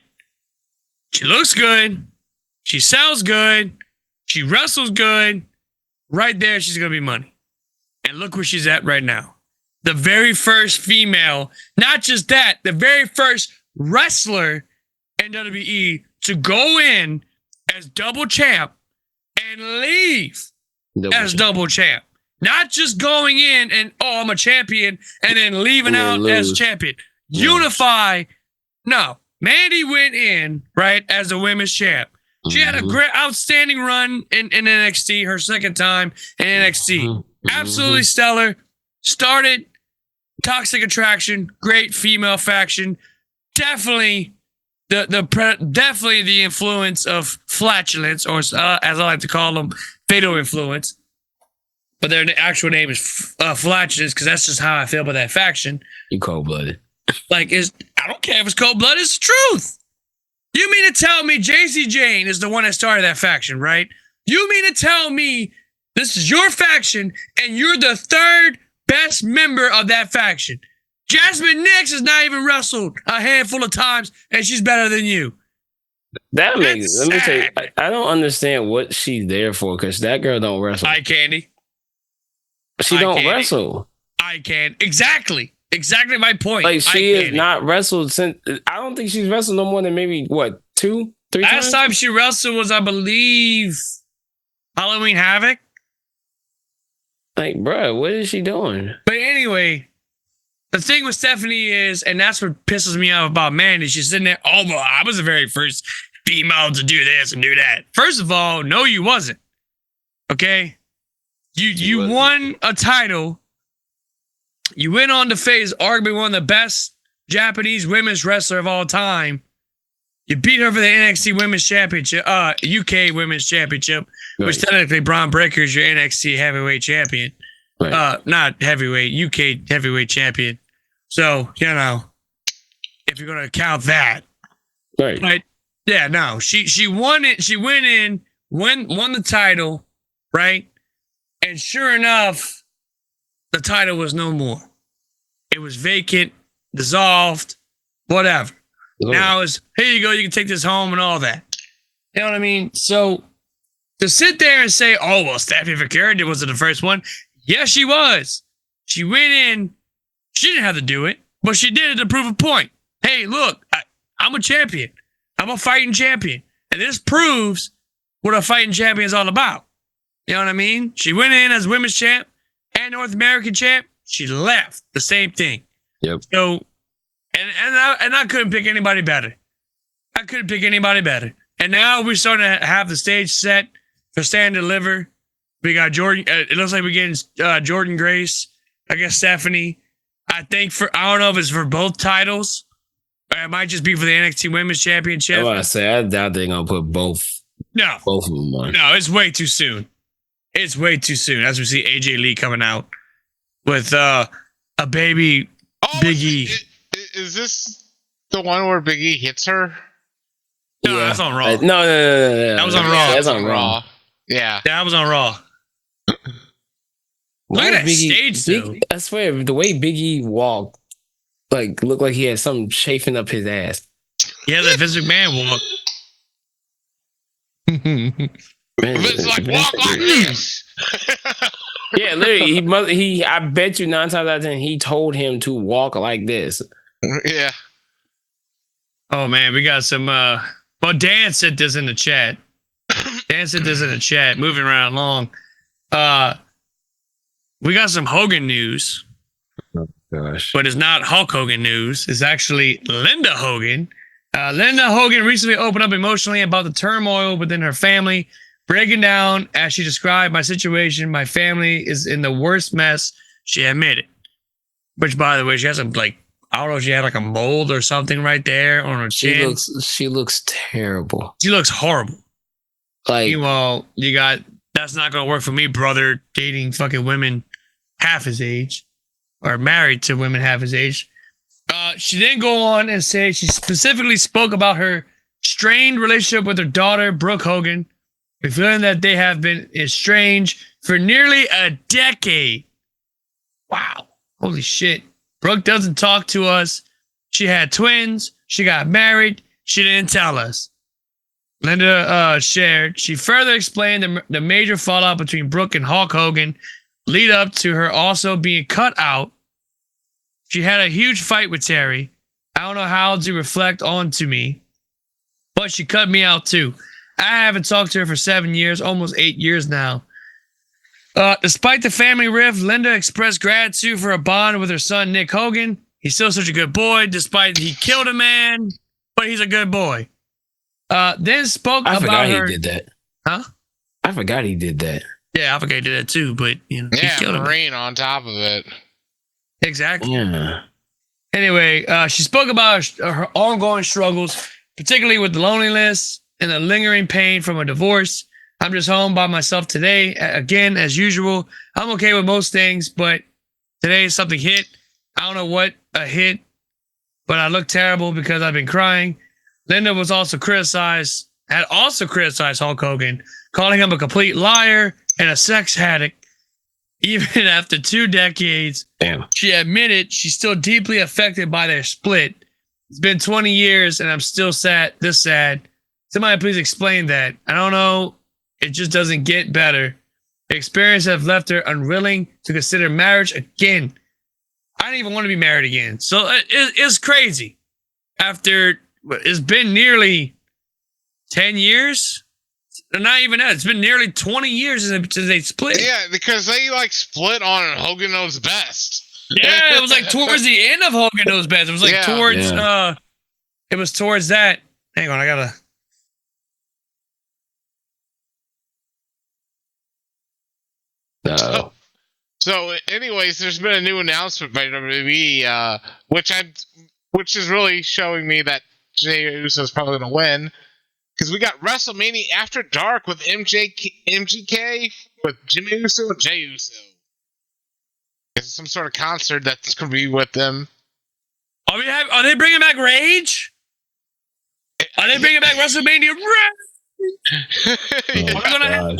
she looks good. She sounds good. She wrestles good. Right there, she's going to be money. And look where she's at right now. The very first female, not just that, the very first wrestler in WWE to go in as double champ and leave as double champ. Not just going in and, I'm a champion, and then leaving out as champion. Unify. No. Mandy went in, right, as a women's champ. She had a great, outstanding run in NXT, her second time in NXT. Absolutely stellar. Started Toxic Attraction, great female faction. Definitely definitely the influence of flatulence, or as I like to call them, fatal influence. But their actual name is flatulence, because that's just how I feel about that faction. You cold-blooded. Like, I don't care if it's cold-blooded, it's the truth. You mean to tell me JC Jane is the one that started that faction, right? You mean to tell me this is your faction and you're the third best member of that faction? Jasmine Nix has not even wrestled a handful of times, and she's better than you. That makes. That's Let me tell you, sad. I don't understand what she's there for, because that girl don't wrestle. Eye candy. She eye don't candy. wrestle. Eye candy. Exactly my point. Like, she Eye has candy. not wrestled since. I don't think she's wrestled no more than maybe 2, 3 times. Last time she wrestled was, I believe, Halloween Havoc. Like, bruh, what is she doing? But anyway, the thing with Stephanie is, and that's what pisses me off about Mandy, she's sitting there, oh, well, I was the very first female to do this and do that. First of all, no, you wasn't. Okay? You wasn't. won a title. You went on to face arguably one of the best Japanese women's wrestler of all time. You beat her for the NXT Women's Championship, UK Women's Championship, which technically Braun Breaker is your NXT Heavyweight Champion. Right. Not heavyweight, UK Heavyweight Champion. So, you know, if you're going to count that. Right. But, yeah, no. She won it. She went in, won the title, right? And sure enough, the title was no more. It was vacant, dissolved, whatever. Now it's, here you go, you can take this home and all that. You know what I mean? So to sit there and say, oh, well, Stephanie Vaquera wasn't the first one. Yes, she was. She went in. She didn't have to do it, but she did it to prove a point. Hey, look, I'm a champion. I'm a fighting champion. And this proves what a fighting champion is all about. You know what I mean? She went in as women's champ and North American champ. She left. The same thing. Yep. So, and I couldn't pick anybody better. I couldn't pick anybody better. And now we're starting to have the stage set for Stand and Deliver. We got Jordan. It looks like we're getting Jordan Grace. I guess Stephanie. I don't know if it's for both titles. Or it might just be for the NXT Women's Championship. I was to say, I doubt they're gonna put both of them on. No, it's way too soon. It's way too soon. As we see AJ Lee coming out with a baby Big E. Is this the one where Big E hits her? No, that's on Raw. No. That was on Raw. That's on Raw. Yeah. That was on Raw. Look at that stage, though. I swear, the way Big E walked, like, looked like he had something chafing up his ass. Yeah, that Vince McMahon walk. It's like, walk like this. Yeah, literally, I bet you 9 times out of 10, he told him to walk like this. Yeah. Oh, man, we got some, well, Dan said this in the chat. Moving right along. We got some Hogan news. Oh, gosh. But it's not Hulk Hogan news. It's actually Linda Hogan. Linda Hogan recently opened up emotionally about the turmoil within her family, breaking down as she described my situation. My family is in the worst mess, she admitted. Which, by the way, she has I don't know if she had like a mold or something right there on her chin. She looks terrible. She looks horrible. Like, meanwhile, that's not going to work for me, brother, dating fucking women half his age or married to women half his age. She then go on and say she specifically spoke about her strained relationship with her daughter, Brooke Hogan, revealing that they have been estranged for nearly a decade. Wow. Holy shit. Brooke doesn't talk to us. She had twins. She got married. She didn't tell us. Linda shared. She further explained the major fallout between Brooke and Hulk Hogan lead up to her also being cut out. She had a huge fight with Terry. I don't know how to reflect on to me, but she cut me out too. I haven't talked to her for 7 years, almost 8 years now. Despite the family rift, Linda expressed gratitude for a bond with her son, Nick Hogan. He's still such a good boy, despite he killed a man, but he's a good boy. Then spoke about her. I forgot he did that. Huh? I forgot he did that. Yeah, I forgot he did that too, but he killed him. Marine on top of it. Exactly. Yeah. Anyway, she spoke about her ongoing struggles, particularly with loneliness and the lingering pain from a divorce. I'm just home by myself today. Again, as usual, I'm okay with most things, but today something hit. I don't know what hit, but I look terrible because I've been crying. Linda had also criticized Hulk Hogan, calling him a complete liar and a sex addict. Even after 2 decades, damn, she admitted she's still deeply affected by their split. It's been 20 years and I'm still sad. Somebody please explain that. I don't know. It just doesn't get better. The experience have left her unwilling to consider marriage again. I don't even want to be married again. So it's crazy. After it's been nearly 10 years. Not even that. It's been nearly 20 years since they split. Yeah, because they split on Hogan Knows Best. Yeah, it was towards the end of Hogan Knows Best. It was it was towards that. Hang on, I gotta. No. So, anyways, there's been a new announcement by WWE, which is really showing me that Jey Uso is probably going to win. Because we got WrestleMania After Dark with MGK, with Jimmy Uso and Jey Uso. It's some sort of concert that's going to be with them. Are they bringing back Rage? Are they bringing back WrestleMania Rage? Are we gonna have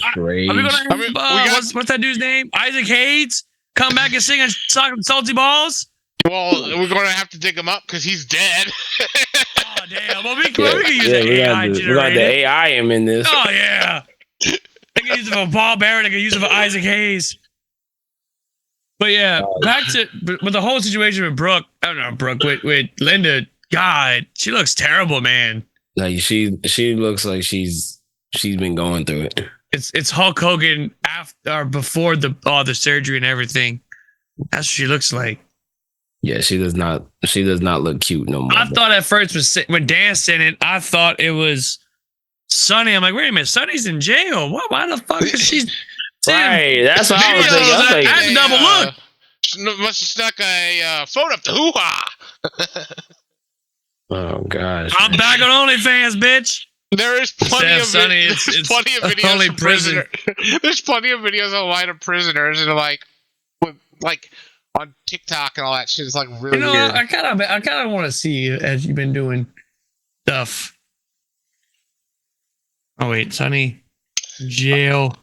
what's that dude's name? Isaac Hayes come back and sing and suck salty balls? Well, we're going to have to dig him up because he's dead. Oh, damn. Well, we can use the AI generator. We got the AI in this. Oh, yeah. They can use it for Paul Barrett. They can use it for Isaac Hayes. But, yeah, back to with the whole situation with Brooke. I don't know, Brooke, with Linda. God, she looks terrible, man. Like, she looks like she's been going through it. It's Hulk Hogan after or before the surgery and everything. That's what she looks like. Yeah, she does not look cute no more. I thought at first when Dan said it, I thought it was Sonny. I'm like, wait a minute, Sonny's in jail. What? Why the fuck is she? Right, that's what I was thinking. I was I like, had to double look. Must have snuck a phone up the hoo-ha. oh gosh. I'm back on OnlyFans, bitch. There is plenty of Sonny, there's it's plenty of videos only of prison. There's plenty of videos online of prisoners and like on TikTok and all that shit. It's like really weird. I kind of want to see you as you've been doing stuff. Oh wait, Sonny, jail.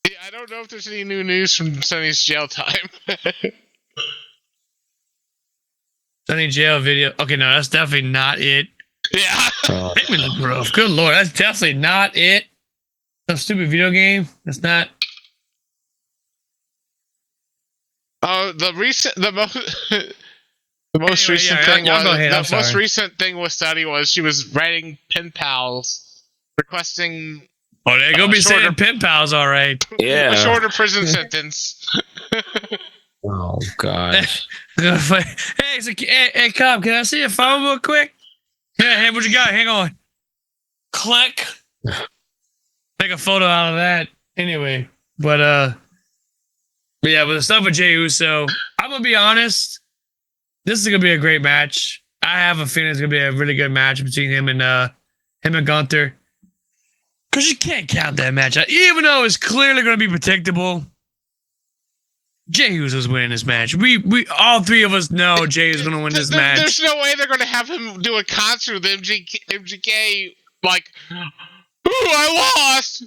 Yeah, I don't know if there's any new news from Sonny's jail time. Sonny jail video. Okay, no, that's definitely not it. Yeah. Hitman Grove. Good lord, that's definitely not it. Some stupid video game. That's not. The most recent thing with Sonny was she was writing pen pals requesting. Oh, they're gonna be saying pen pals, all right. Yeah. A shorter prison sentence. Oh gosh. Hey, cop, can I see your phone real quick? Yeah, hey, what you got? Hang on. Click. Take a photo out of that. Anyway, but yeah, but the stuff with Jey Uso, I'm gonna be honest. This is gonna be a great match. I have a feeling it's gonna be a really good match between him and Gunther. Cause you can't count that match out, even though it's clearly gonna be predictable. Jey Uso's winning this match. We all three of us know Jey is gonna win this match. There's no way they're gonna have him do a concert with MGK like, ooh, I lost.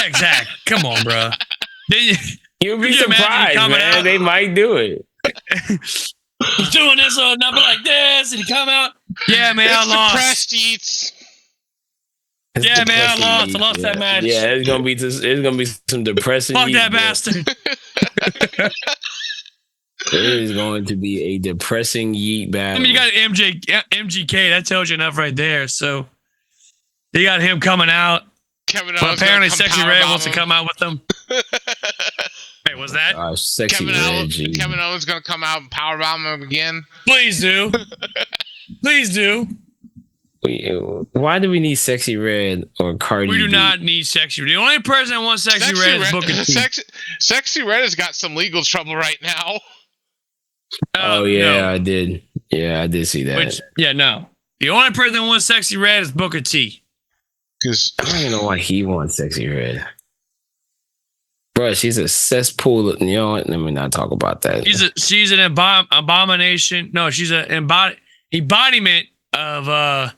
Exact. Come on, bro. You'll be surprised, man. Out? They might do it. He's doing this on a number like this, and he come out. Yeah, man, I lost. Depressed eats. Yeah, man, I lost. I lost that match. Yeah, it's gonna be some depressing. Fuck that bastard. It is going to be a depressing yeet battle. I mean, you got MGK. That tells you enough right there. So you got him coming out. Kevin Owens apparently Sexy Red wants to come out with them. Wait, was that? Sexy Red. Kevin Owens gonna come out and powerbomb him again. Please do. Please do. Why do we need Sexy Red or Cardi? We do not need Sexy Red. The only person that wants Sexy Red is Booker T. Sexy Red has got some legal trouble right now. Oh yeah, no. I did. Yeah, I did see that. No. The only person that wants Sexy Red is Booker T. Because I don't even know why he wants Sexy Red. Bro, she's a cesspool. You know what? Let me not talk about that. She's an abomination. No, she's an embodiment of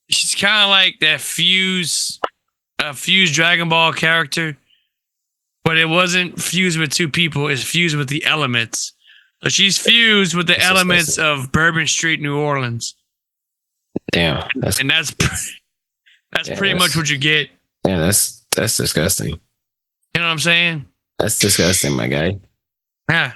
she's kind of like that fused Dragon Ball character, but it wasn't fused with two people. It's fused with the elements. So she's fused with the elements of Bourbon Street, New Orleans. Damn, that's pretty much what you get. Yeah, that's disgusting. You know what I'm saying? That's disgusting, my guy. Yeah,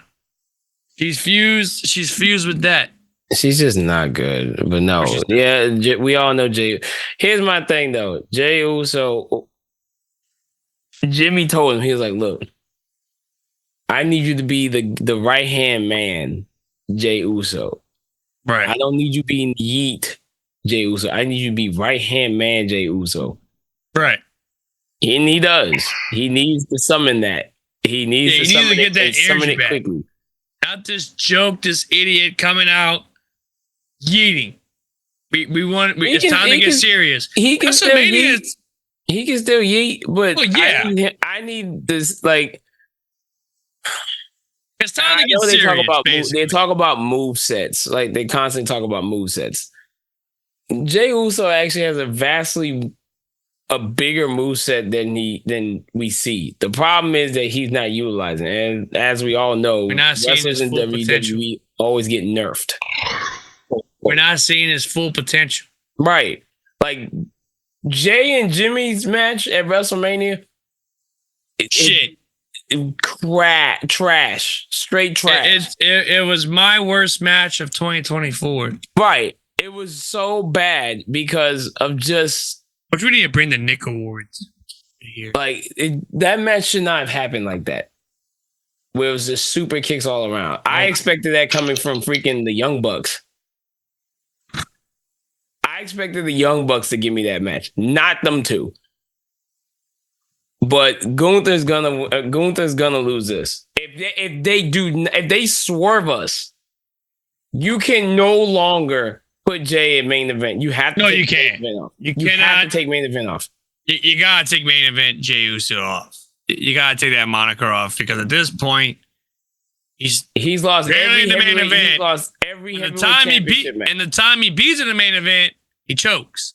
she's fused with that. She's just not good. But no, yeah, we all know Jey. Here's my thing though, Jey Uso. Jimmy told him, he was like, "Look, I need you to be the right hand man, Jey Uso. Right. I don't need you being Yeet, Jey Uso. I need you to be right hand man, Jey Uso. Right. And he does. He needs to summon that. He needs to get that energy back. Quickly. Not this joke, this idiot coming out yeeting. It's time to get serious. He can still yeet. He can still yeet, but I need this like. It's time to get serious. They talk about move sets. Like they constantly talk about move sets. Jey Uso actually has a bigger moveset than we see. The problem is that he's not utilizing it. And as we all know, wrestlers in WWE always get nerfed. We're not seeing his full potential. Right. Like Jay and Jimmy's match at WrestleMania. Trash. Straight trash. It was my worst match of 2024. Right. It was so bad because of just. But we need to bring the Nick Awards here. Like that match should not have happened like that. Where it was just super kicks all around. I expected that coming from freaking the Young Bucks. I I expected the Young Bucks to give me that match, not them two. But Gunther's gonna lose this. If they swerve us, you can no longer put Jay in main event. You have to. No, you can't. You cannot have to take main event off. You gotta take main event Jey Uso off. You gotta take that moniker off because at this point, he's lost every in the main event. He's lost every and the time he beats in the main event, he chokes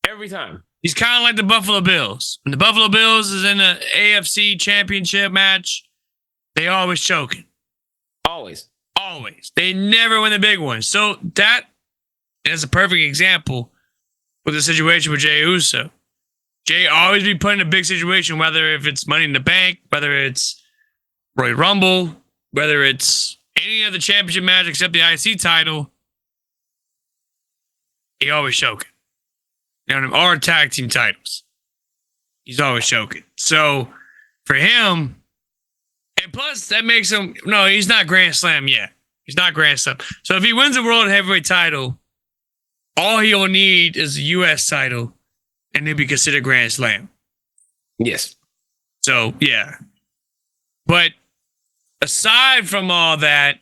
every time. He's kind of like the Buffalo Bills. When the Buffalo Bills is in the AFC Championship match, they always choking. Always. They never win the big one. So that is a perfect example with the situation with Jey Uso. Jay always be put in a big situation, whether if it's Money in the Bank, whether it's Royal Rumble, whether it's any other championship match except the IC title. He always choking. You know, or tag team titles. He's always choking. So for him, and plus that makes him, no, he's not Grand Slam yet. He's not Grand Slam. So if he wins the World Heavyweight title, all he'll need is a U.S. title, and he'll be considered Grand Slam. Yes. So, yeah. But aside from all that,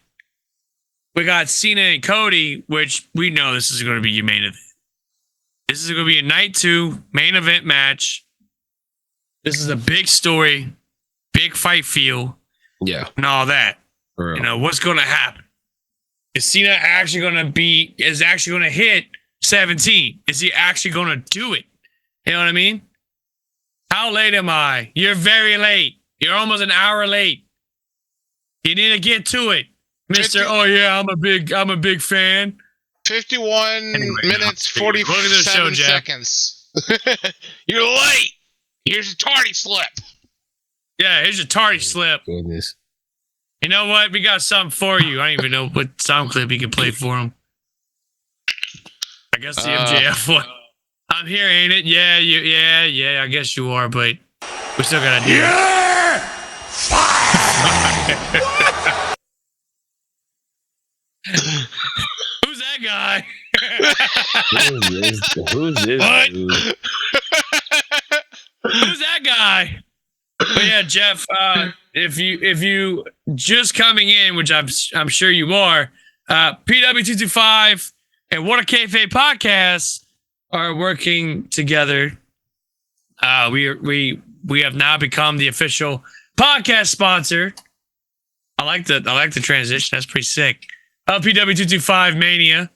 we got Cena and Cody, which we know this is going to be your main event. This is going to be a night 2 main event match. This is a big story, big fight feel, and all that. You know, what's going to happen? Is Cena actually going to hit 17? Is he actually going to do it? You know what I mean? How late am I? You're very late. You're almost an hour late. You need to get to it, Mister. Oh yeah, I'm a big fan. 51 minutes, 47 seconds. You're late. Here's a tardy slip. Yeah, here's your tardy slip. Goodness. You know what? We got something for you. I don't even know what sound clip we can play for him. I guess the MJF one. I'm here, ain't it? Yeah. I guess you are, but we still gotta do it. Who's that guy? Who's this what? dude? Who's that guy? But yeah, Jeff. If you just coming in, which I'm sure you are, PW225 and What a Kayfabe podcast are working together. We have now become the official podcast sponsor. I like the transition. That's pretty sick. PW225 Mania.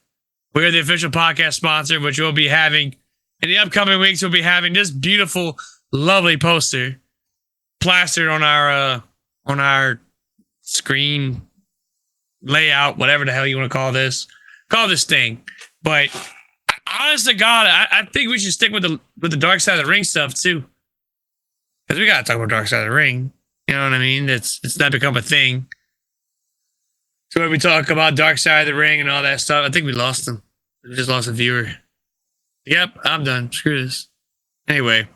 We are the official podcast sponsor, which we'll be having in the upcoming weeks. We'll be having this beautiful, lovely poster plastered on our screen layout, whatever the hell you want to call this thing. But honest to God, I think we should stick with the Dark Side of the Ring stuff too, because we gotta talk about Dark Side of the Ring. You know what I mean? It's not become a thing. So when we talk about Dark Side of the Ring and all that stuff, I think we lost them. We just lost a viewer. Yep, I'm done. Screw this. Anyway,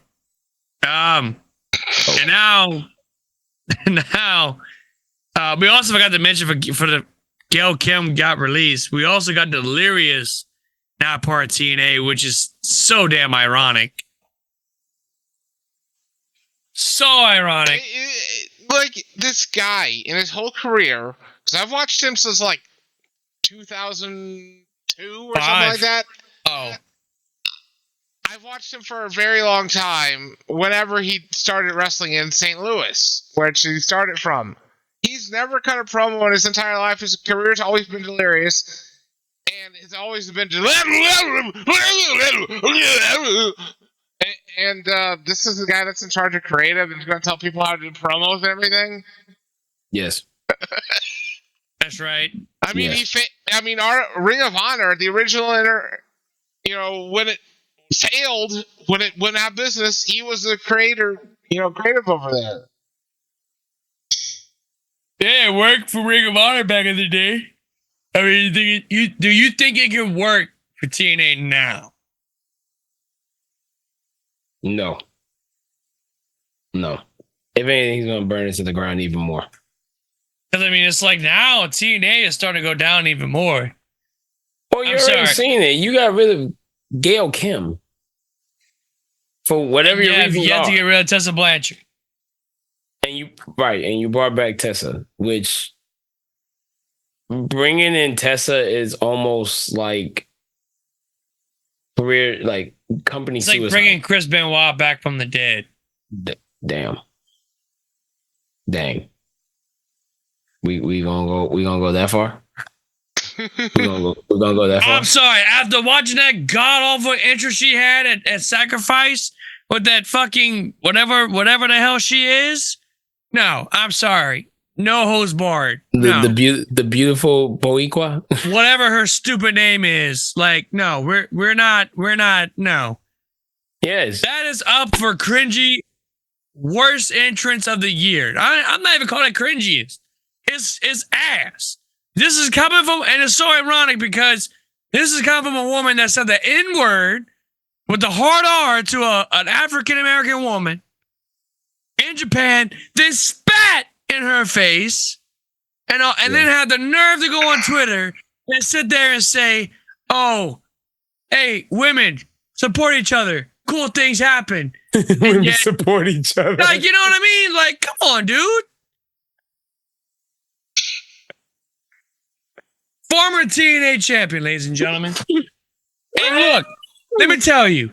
and now, we also forgot to mention for the Gail Kim got released. We also got Delirious, not part of TNA, which is so damn ironic. So ironic. Like, this guy in his whole career, because I've watched him since like 2002 or something like that. Oh. I've watched him for a very long time whenever he started wrestling in St. Louis, where he started from. He's never cut a promo in his entire life. His career's always been Delirious. And it's always been and this is the guy that's in charge of creative and is going to tell people how to do promos and everything. Yes. That's right. I mean, our Ring of Honor, the original, when it failed, when it went out of business, he was the creative over there. Yeah, it worked for Ring of Honor back in the day. I mean, do you think it can work for TNA now? No. If anything, he's going to burn it to the ground even more. Because, I mean, it's like now TNA is starting to go down even more. Well, you're already seeing it. You got rid of Gail Kim. For whatever your reasons you have are. to get rid of Tessa Blanchard. And you brought back Tessa, which bringing in Tessa is almost like career, like company It's suicide. like bringing Chris Benoit back from the dead. Dang. We gonna go that far? we gonna go that far? I'm sorry. After watching that god awful intro she had at Sacrifice with that fucking whatever the hell she is. No, I'm sorry. No hose barred. No. The beautiful Boiqua? Whatever her stupid name is. Like, no, we're not, no. Yes. That is up for cringy worst entrance of the year. I'm not even calling it cringy. It's ass. This is coming from, and it's so ironic because this is coming from a woman that said the N-word with the hard R to an African-American woman in Japan, then spat in her face, and then had the nerve to go on Twitter and sit there and say, oh, hey, women, support each other. Cool things happen. Women support each other. Like, you know what I mean? Like, come on, dude. Former TNA champion, ladies and gentlemen. And look, let me tell you,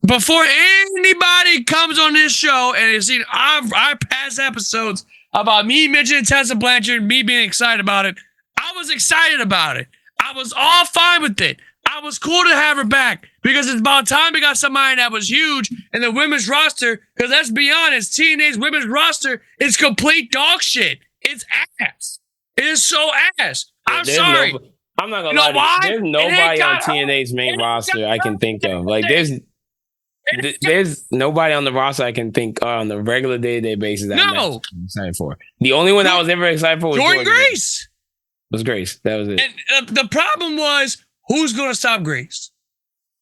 before anybody comes on this show and has seen our past episodes about me mentioning Tessa Blanchard, me being excited about it, I was excited about it. I was all fine with it. I was cool to have her back because it's about time we got somebody that was huge in the women's roster. Because let's be honest, TNA's women's roster is complete dog shit. It's ass. It is so ass. I'm sorry. I'm not gonna lie. There's nobody on TNA's main roster I can think of. Like there's nobody on the roster I can think on the regular day-to-day basis that I'm excited for. The only one I was ever excited for was Jordan Grace. Was Grace. That was it. And the problem was, who's going to stop Grace?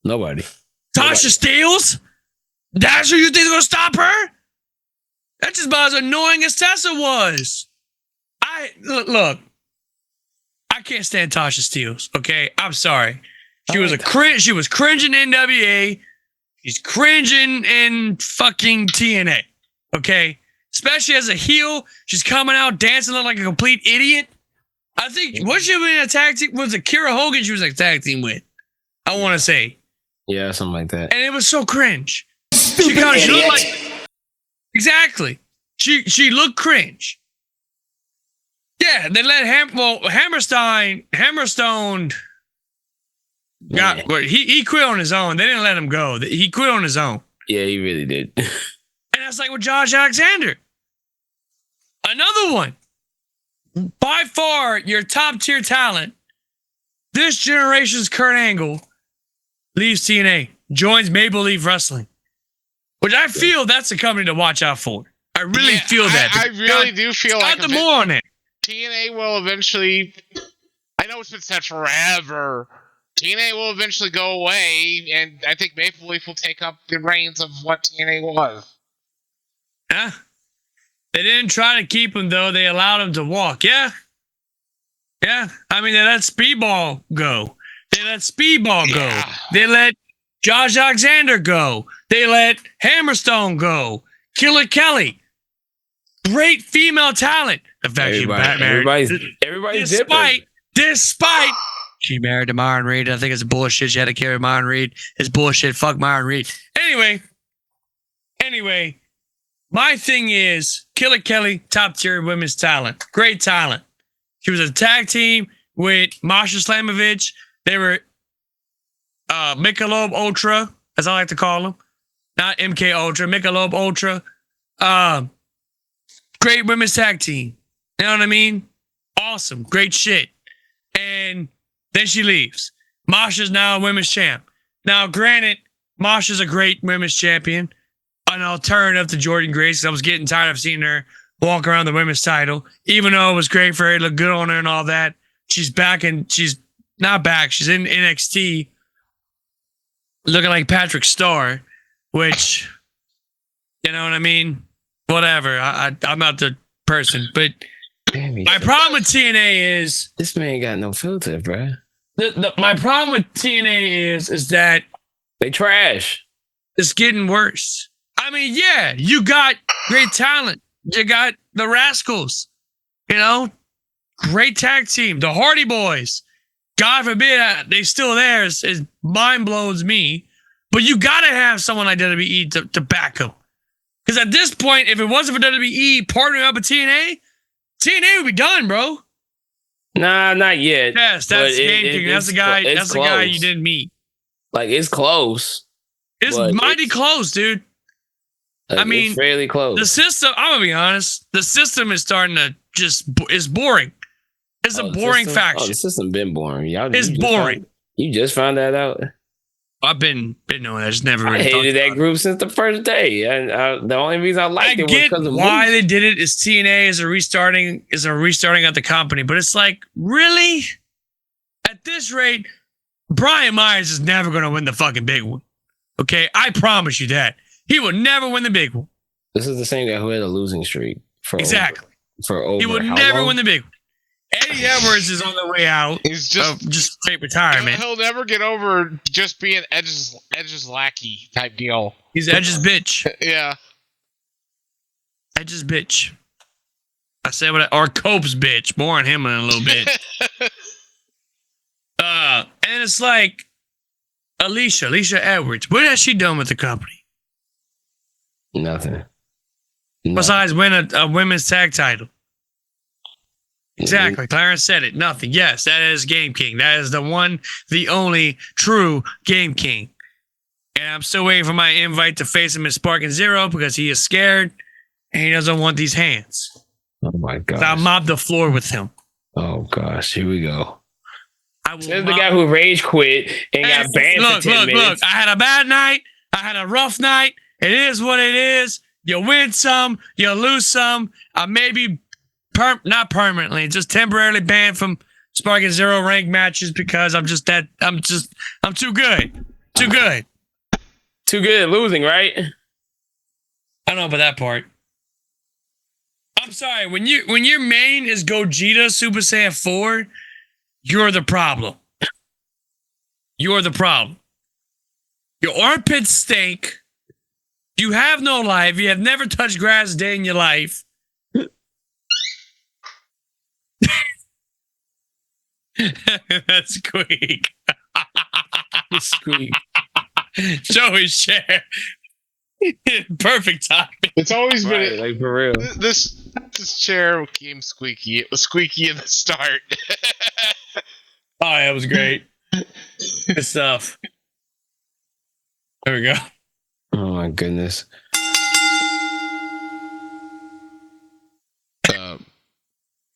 Nobody. Tasha Steelz? That's who you think is going to stop her? That's just about as annoying as Tessa was. Look. I can't stand Tasha Steelz. Okay, I'm sorry. She was cringing in NWA. She's cringing in fucking TNA. Okay, especially as a heel, she's coming out dancing like a complete idiot. I think was she in a tag team? Was it Kira Hogan? She was a tag team with. I want to say. Yeah, something like that. And it was so cringe. She looked like exactly. She looked cringe. Yeah, they let Hammerstone he quit on his own. They didn't let him go. He quit on his own. Yeah, he really did. And that's like with Josh Alexander. Another one. By far your top tier talent. This generation's Kurt Angle leaves TNA, joins Maple Leaf Wrestling, which I feel that's a company to watch out for. I really feel that. I really do feel like got the more on it. TNA will eventually. I know it's been said forever. TNA will eventually go away, and I think Maple Leaf will take up the reins of what TNA was. Yeah. They didn't try to keep him, though. They allowed him to walk. Yeah. Yeah. I mean, they let Speedball go. They let Josh Alexander go. They let Hammerstone go. Killer Kelly. Great female talent. In fact, everybody's despite she married to Myron Reed. I think it's bullshit. She had to carry Myron Reed. It's bullshit. Fuck Myron Reed. Anyway, my thing is Killer Kelly, top tier women's talent. Great talent. She was a tag team with Masha Slamovich. They were Michelob Ultra, as I like to call them. Not MK Ultra, Michelob Ultra. Great women's tag team. You know what I mean? Awesome. Great shit. And then she leaves. Masha's now a women's champ. Now, granted, Masha's a great women's champion. An alternative to Jordan Grace. I was getting tired of seeing her walk around the women's title. Even though it was great for her to look good on her and all that. She's back and she's not back. She's in NXT looking like Patrick Starr, which, you know what I mean? Whatever. I'm not the person. But my problem with TNA is... This man got no filter, bro. My problem with TNA is that They trash. It's getting worse. I mean, yeah, you got great talent. You got the Rascals. You know, great tag team. The Hardy Boys. God forbid they still there. It mind blows me. But you got to have someone like WWE to back them. Because at this point, if it wasn't for WWE partnering up with TNA would be done, bro. Nah, not yet. Yes, that's Game King. That's the guy. That's the guy you didn't meet. Like, it's close. It's mighty close, dude. Like, I mean, it's fairly close. The system, I'm going to be honest, the system is starting to is boring. It's a boring faction. Oh, the system been boring. It's boring. You just found that out? I've been knowing that. I just never really hated that group since the first day. And the only reason I liked it was because of why they did it is TNA is a restarting of the company. But it's like, really? At this rate, Brian Myers is never going to win the fucking big one. Okay? I promise you that. He will never win the big one. This is the same guy who had a losing streak. For over he will never win the big one. Eddie Edwards is on the way out. He's just straight retirement. He'll never get over just being Edge's lackey type deal. He's Edge's bitch. Yeah. Edge's bitch. I said or Cope's bitch. More on him in a little bit. And it's like Alicia Edwards. What has she done with the company? Nothing. Besides win a women's tag title. Exactly. Clarence said it. Nothing. Yes, that is Game King. That is the one, the only true Game King. And I'm still waiting for my invite to face him at Sparking Zero because he is scared and he doesn't want these hands. Oh my gosh. I'll mop the floor with him. Oh gosh, here we go. This is the guy who rage quit and got banned for 10 minutes. Look, I had a bad night. I had a rough night. It is what it is. You win some, you lose some. I may be not permanently, just temporarily banned from Sparking Zero rank matches because I'm too good. Too good. Too good at losing, right? I don't know about that part. I'm sorry. When your main is Gogeta Super Saiyan 4, you're the problem. You're the problem. Your armpits stink. You have no life. You have never touched grass a day in your life. That's Squeak. Squeak. Joey's chair. Perfect timing. It's always been like for real. This chair became squeaky. It was squeaky in the start. Oh, yeah, it was great. Good stuff. There we go. Oh my goodness.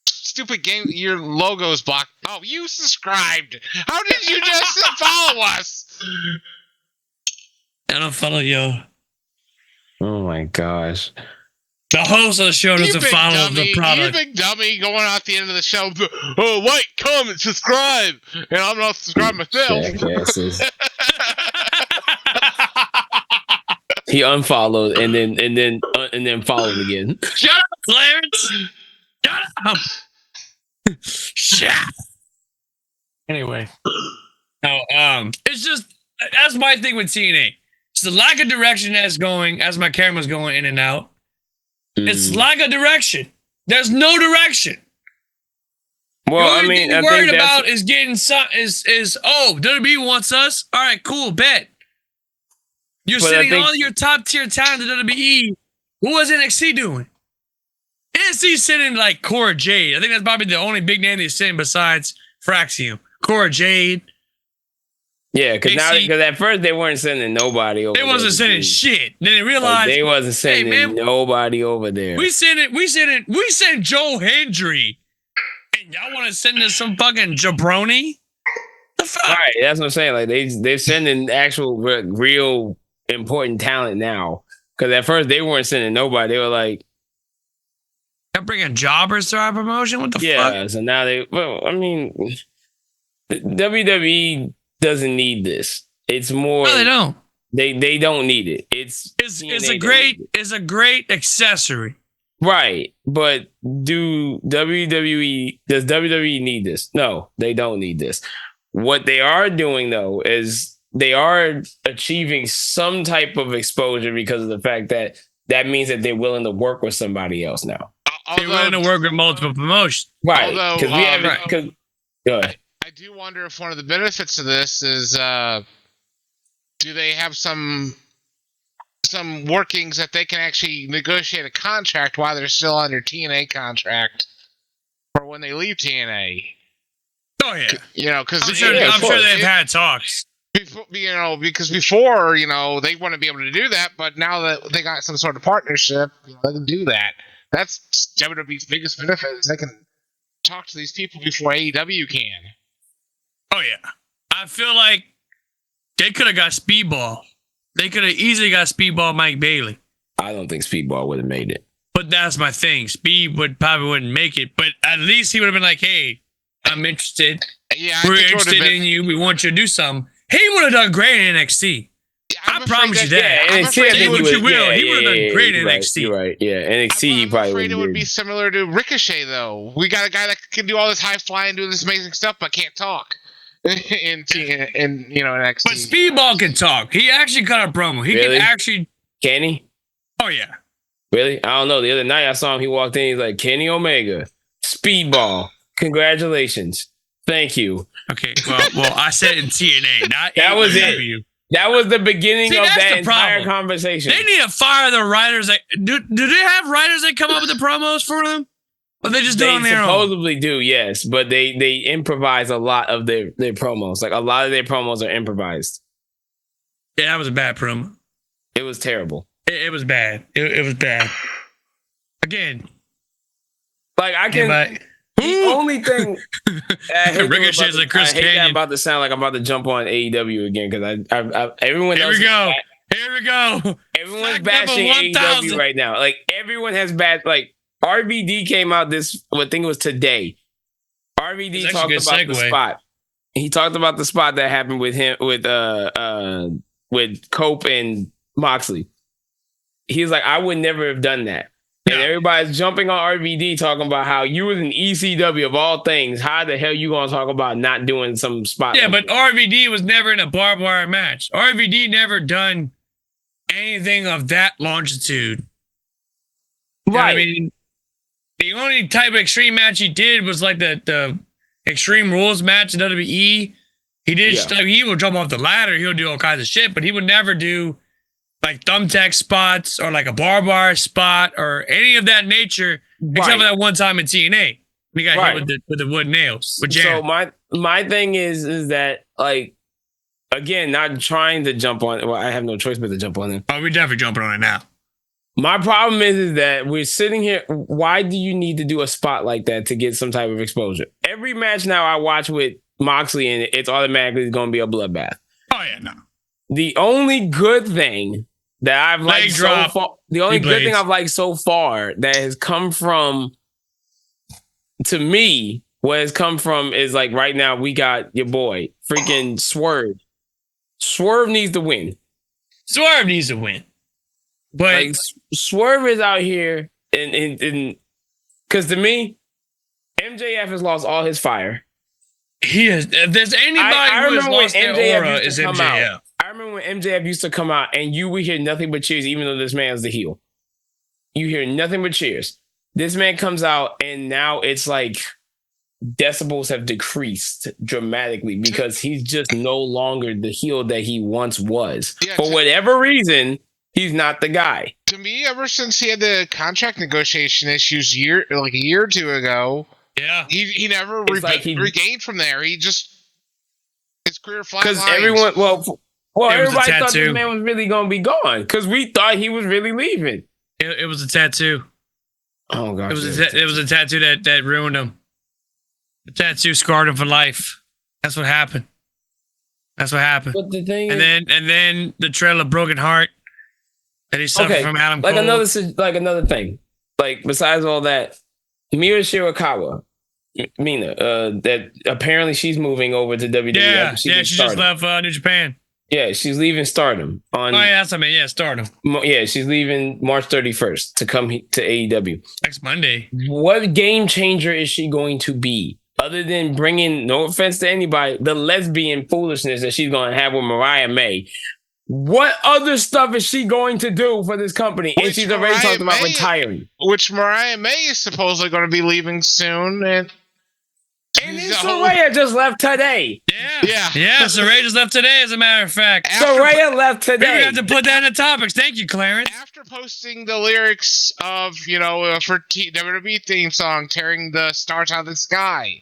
Stupid game. Your logo is blocked. Oh, you subscribed. How did you just follow us? I don't follow you. Oh my gosh. The host of the show doesn't follow the product. You big dummy going out the end of the show. Oh, like, comment, subscribe. And I'm not subscribed myself. He unfollowed and then followed again. Shut up, Clarence. Shut up. Shut up. Anyway. No, it's just that's my thing with TNA. It's the lack of direction that's going as my camera's going in and out. It's lack of direction. There's no direction. Well, the only thing you're worried about is getting some WWE wants us. All right, cool, bet. You're sitting all your top tier talent at WWE. What was NXT doing? NXT's sitting like Cora Jade. I think that's probably the only big name they're sitting besides Fraxium. Cora Jade. Yeah, because at first they weren't sending nobody over there. They wasn't sending shit. Then they realized they wasn't sending nobody over there. We sent Joe Hendry. And y'all want to send us some fucking jabroni? The fuck? Right, that's what I'm saying. Like they're sending actual real important talent now. Because at first they weren't sending nobody. They were like, they're bringing jobbers to our promotion? What the fuck? Yeah, so now WWE doesn't need this. It's more. No, they don't. They don't need it. It's a great accessory. Right. But does WWE need this? No, they don't need this. What they are doing though is they are achieving some type of exposure because of the fact that means that they're willing to work with somebody else now. They're willing to work with multiple promotions. Right. Although, Because we haven't. Cause, go ahead. I do wonder if one of the benefits of this is, do they have some workings that they can actually negotiate a contract while they're still under TNA contract, or when they leave TNA? Oh yeah, because I'm sure they've had talks. Because before, they want to be able to do that, but now that they got some sort of partnership, they can do that. That's WWE's biggest benefit, is they can talk to these people before AEW can. Oh yeah, I feel like they could have got Speedball. They could have easily got Speedball Mike Bailey. I don't think Speedball would have made it. But that's my thing. Speed probably wouldn't make it, but at least he would have been like, "Hey, I'm interested. Yeah, we're interested in you. We want you to do something." He would have done great in NXT. I promise you that. Yeah, NXT, he would have done great in NXT. You're right. Yeah, NXT. I'm he probably afraid it would be similar to Ricochet, though. We got a guy that can do all this high flying, do this amazing stuff, but can't talk. in NXT. But Speedball can talk. He actually cut a promo. He can actually. Can he? Oh yeah. Really? I don't know. The other night I saw him. He walked in. He's like, Kenny Omega, Speedball. Congratulations. Thank you. Okay. Well, I said in TNA, not that was AEW. it. That was the beginning of that entire problem. Conversation. They need to fire the writers. Do they have writers that come up with the promos for them? Or they just do it on their own? They supposedly do, yes. But they improvise a lot of their promos. Like, a lot of their promos are improvised. Yeah, that was a bad promo. It was terrible. It was bad. It was bad. Again. Like, I can... The only thing Ricochet's like Chris Canyon. Canyon. I'm about to sound like I'm about to jump on AEW again because everyone. Here we go. Here we go. Everyone's bashing AEW right now. Like, everyone has bad. Like, RVD came out I think it was today. RVD talked about the spot. He talked about the spot that happened with him with Cope and Moxley. He's like, I would never have done that. And everybody's jumping on RVD talking about how you was an ECW of all things. How the hell you gonna talk about not doing some spot? Yeah, but RVD was never in a barbed wire match. RVD never done anything of that longitude. Right. I mean, the only type of extreme match he did was like the Extreme Rules match in WWE. He did stuff. He would jump off the ladder. He would do all kinds of shit, but he would never do like thumbtack spots or like a barbed wire spot or any of that nature, except for that one time in TNA. We got hit with the wood nails. So my thing is that, like, again, not trying to jump on. Well, I have no choice but to jump on him. Oh, we're definitely jumping on it now. My problem is that we're sitting here. Why do you need to do a spot like that to get some type of exposure? Every match now I watch with Moxley, and it's automatically going to be a bloodbath. Oh yeah, no. The only good thing that I've liked so far, so far that has come from, to me, what has come from is like right now we got your boy freaking Swerve. Swerve needs to win. Swerve needs to win. But like, Swerve is out here and because to me, MJF has lost all his fire. He is. If there's anybody who has lost their aura, is MJF. I remember when MJF used to come out and you would hear nothing but cheers, even though this man's the heel. You hear nothing but cheers. This man comes out and now it's like decibels have decreased dramatically because he's just no longer the heel that he once was. Yeah, for whatever reason, he's not the guy. To me, ever since he had the contract negotiation issues a year or two ago, he never regained from there. He just, his career flat lines. Because everyone, everybody thought this man was really going to be gone because we thought he was really leaving. It was a tattoo. Oh, God. It was a tattoo that ruined him. The tattoo scarred him for life. That's what happened. But the thing and then the trail of broken heart that he suffered from Adam Cole. Another thing. Like, besides all that, Mira Shirakawa, Mina, that apparently she's moving over to WWE. Yeah, she just left New Japan. Yeah, she's leaving Stardom on. Oh yeah, that's what I mean. Yeah, Stardom. Yeah, she's leaving March 31st to come to AEW next Monday. What game changer is she going to be? other than bringing, no offense to anybody, the lesbian foolishness that she's going to have with Mariah May. What other stuff is she going to do for this company? And she's already talked about retiring. Which Mariah May is supposedly going to be leaving soon. And then Saraya just left today. Yeah, Saraya just left today, as a matter of fact. Saraya left today. Maybe we have to put that in the topics. Thank you, Clarence. After posting the lyrics of, for WWE theme song, Tearing the Stars Out of the Sky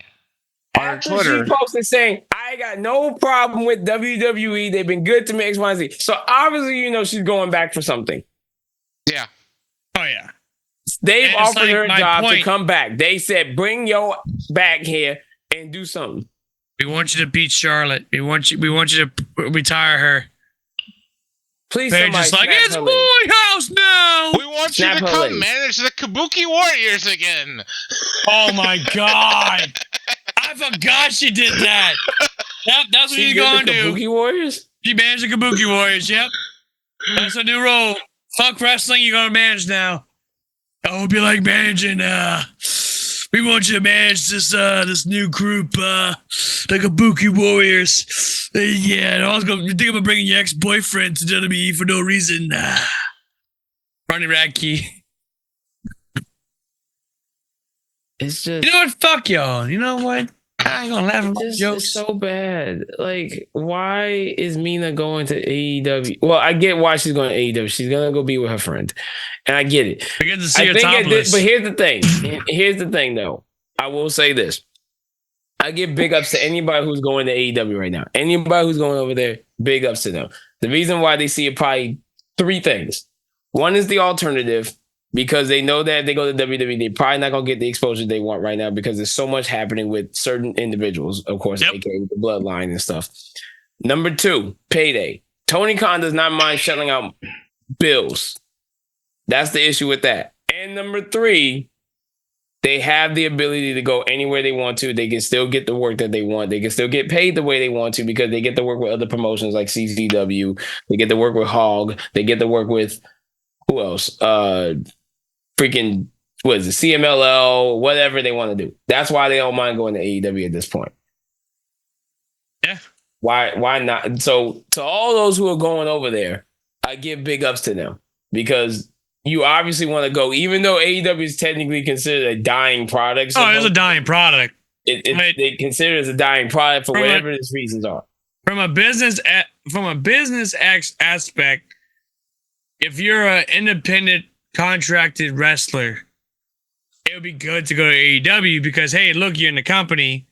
on Twitter. She posted saying, I got no problem with WWE. They've been good to me, X, Y, Z. So obviously, she's going back for something. Yeah. Oh, yeah. They've offered her a job to come back. They said, bring your back here and do something. We want you to beat Charlotte. We want you to retire her. Please, they're just like, it's my house now. We want you to come manage the Kabuki Warriors again. Oh my God. I forgot she did that. Yep, that's what she's going to do. Kabuki Warriors? She managed the Kabuki Warriors, yep. That's a new role. Fuck wrestling, you're going to manage now. I would be like managing, we want you to manage this new group, the Kabuki Warriors. Yeah, I was going to think about bringing your ex-boyfriend to WWE for no reason. Ronnie Radke. It's just... You know what? Fuck y'all. You know what? I ain't gonna laugh at my jokes. It's so bad. Like, why is Mina going to AEW? Well, I get why she's going to AEW. She's gonna go be with her friend, and I get it. I get to see her topless. But here's the thing. Here's the thing, though. I will say this: I give big ups to anybody who's going to AEW right now. Anybody who's going over there, big ups to them. The reason why they see it, probably three things. One is the alternative. Because they know that if they go to WWE, they're probably not going to get the exposure they want right now because there's so much happening with certain individuals, of course, aka the bloodline and stuff. Number two, payday. Tony Khan does not mind shelling out bills. That's the issue with that. And number three, they have the ability to go anywhere they want to. They can still get the work that they want. They can still get paid the way they want to because they get to work with other promotions like CZW. They get to work with Hog. They get to work with, who else? Freaking, what is it, CMLL, whatever they want to do. That's why they don't mind going to AEW at this point. Yeah. Why not? So to all those who are going over there, I give big ups to them because you obviously want to go, even though AEW is technically considered a dying product. Oh, it's a dying product. They consider it as a dying product for whatever its reasons are. From a business aspect, if you're an independent contracted wrestler, it would be good to go to AEW because, hey, look, you're in the company,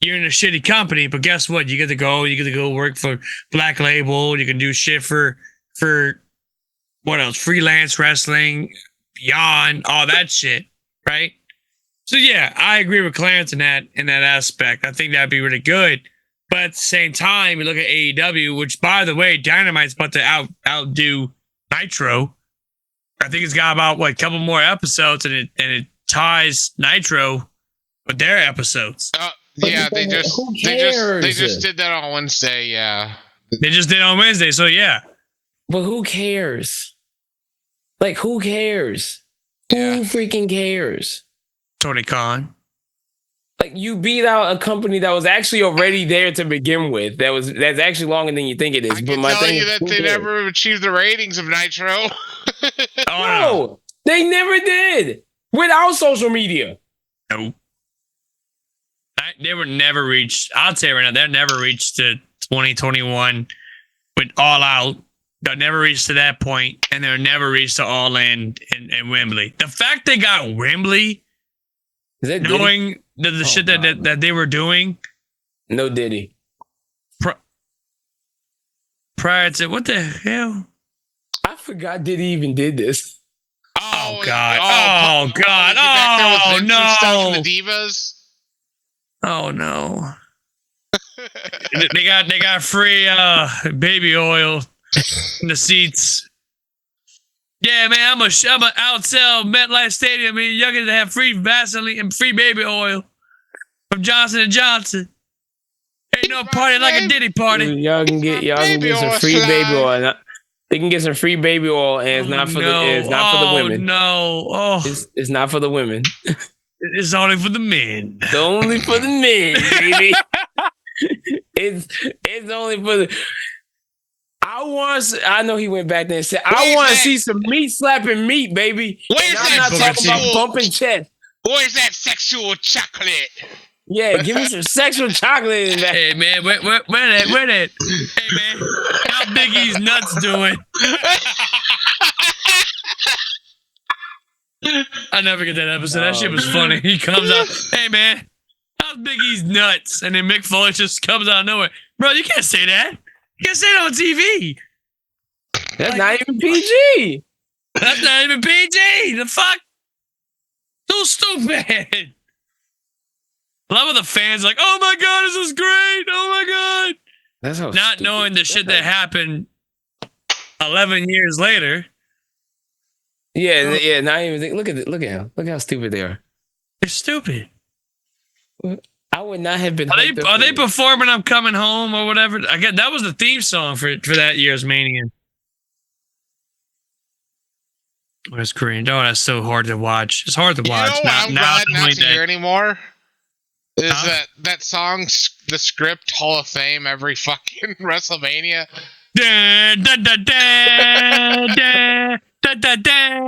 you're in a shitty company, but guess what? You get to go work for Black Label. You can do shit for what else? Freelance wrestling, Beyond, all that shit, right? So yeah, I agree with Clarence in that aspect. I think that'd be really good. But at the same time, you look at AEW, which, by the way, Dynamite's about to outdo Nitro. I think it's got about a couple more episodes, and it ties Nitro with their episodes. Yeah, they just did that on Wednesday. Yeah, they just did it on Wednesday. So yeah, but who cares? Like, who cares? Yeah. Who freaking cares? Tony Khan. Like, you beat out a company that was actually already there to begin with. That's actually longer than you think it is. I can tell you that they never achieved the ratings of Nitro. No, they never did. Without social media. No. They were never reached. I'll tell you right now, they'll never reach to 2021 with All Out. They'll never reach to that point, and they'll never reach to All In and Wembley. The fact they got Wembley, knowing the shit that they were doing. No Diddy. Prior to, what the hell? I forgot Diddy even did this. Oh God! Oh God! Oh no! The Divas. Oh no! they got free baby oil in the seats. Yeah, man, I'm a outsell MetLife Stadium. I mean, y'all get to have free Vaseline and free baby oil from Johnson & Johnson. Ain't no party like a Diddy party. Y'all can get some free baby oil. They can get some free baby oil, and it's not for the women. No, it's not for the women. It's only for the men. It's only for the men, baby. It's only for the. I know he went back there and said, I want to see some meat slapping meat, baby. Where's And I'm that not talking about sexual- bumping chest. Where's that sexual chocolate? Yeah, give me some sexual chocolate in that. Hey man, where that? Hey man, how Biggie's nuts doing? I never get that episode. That shit was funny. He comes out, hey man, how's Biggie's nuts? And then Mick Foley just comes out of nowhere. Bro, you can't say that. You can't say that on TV. That's not even PG. That's not even PG. The fuck? So stupid. I love when the fans like, oh my god, this is great. Oh my god. That's how Not stupid. knowing the shit that happened 11 years later. Yeah. Not even think. Look at him. Look how stupid they are. They're stupid. I would not have been. Are they performing I'm Coming Home or whatever? I guess that was the theme song for that year's Mania. Where's Korean? Oh, that's so hard to watch. It's hard to watch. You know what I'm glad not to hear that. anymore? Is Huh? that song, the script Hall of Fame every fucking WrestleMania? Da, da, da, da, da, da, da, da.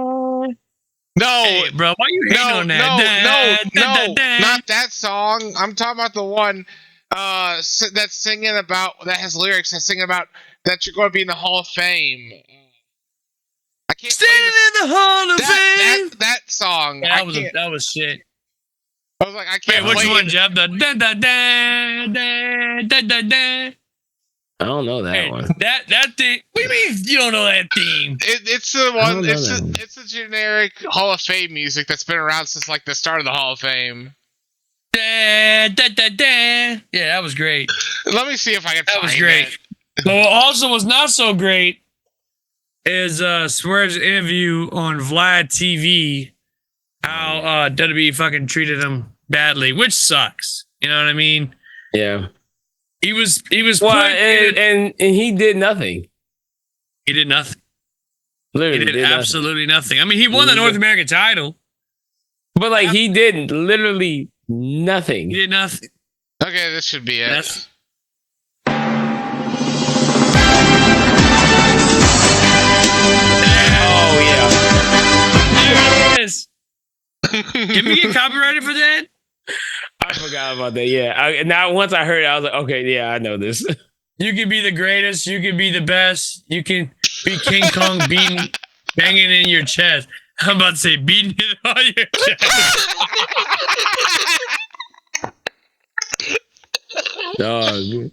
No, Hey, bro, why you hating on that? no, not that song. I'm talking about the one that's singing about, that has lyrics that's singing about that you're going to be in the Hall of Fame. I can't play Standing in the Hall of Fame. that song. Yeah, I that was shit. was like, I Wait, can't which play one, it. Jeff? The da da da da da da da. I don't know that Hey, one. that thing. What do you mean you don't know that theme? It's the I don't one. know It's that one. it's the generic Hall of Fame music that's been around since like the start of the Hall of Fame. Da da da da. Yeah, that was great. Let me see if I can. That find was great. it. But what also was not so great is Swerve's interview on Vlad TV. How WWE fucking treated him badly, which sucks. You know what I mean? Yeah. He was Well, put in- and he did nothing. he did nothing. He Literally did nothing. absolutely nothing. I mean, he won the North American title. But like he did literally nothing. He did nothing. Okay, this should be it. That's Oh there it is. Can we get copyrighted for that? I forgot about that. Yeah. Now once I heard it, I was like, okay, yeah, I know this. You can be the greatest. You can be the best. You can be King Kong beating, banging in your chest. I'm about to say beating it on your chest. Dog.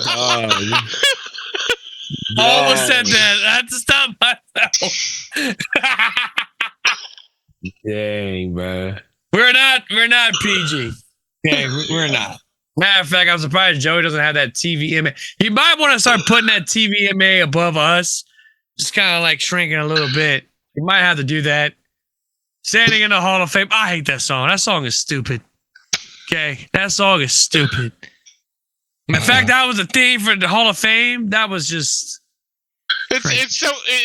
Dog. I almost said that. I had to stop myself. Dang, bro. We're not PG. Okay, we're not. Matter of fact, I'm surprised Joey doesn't have that TVMA. He might want to start putting that TVMA above us. Just kind of like shrinking a little bit. He might have to do that. Standing in the Hall of Fame. I hate that song. That song is stupid. Okay, that song is stupid. In fact, that was the theme for the Hall of Fame. That was just. It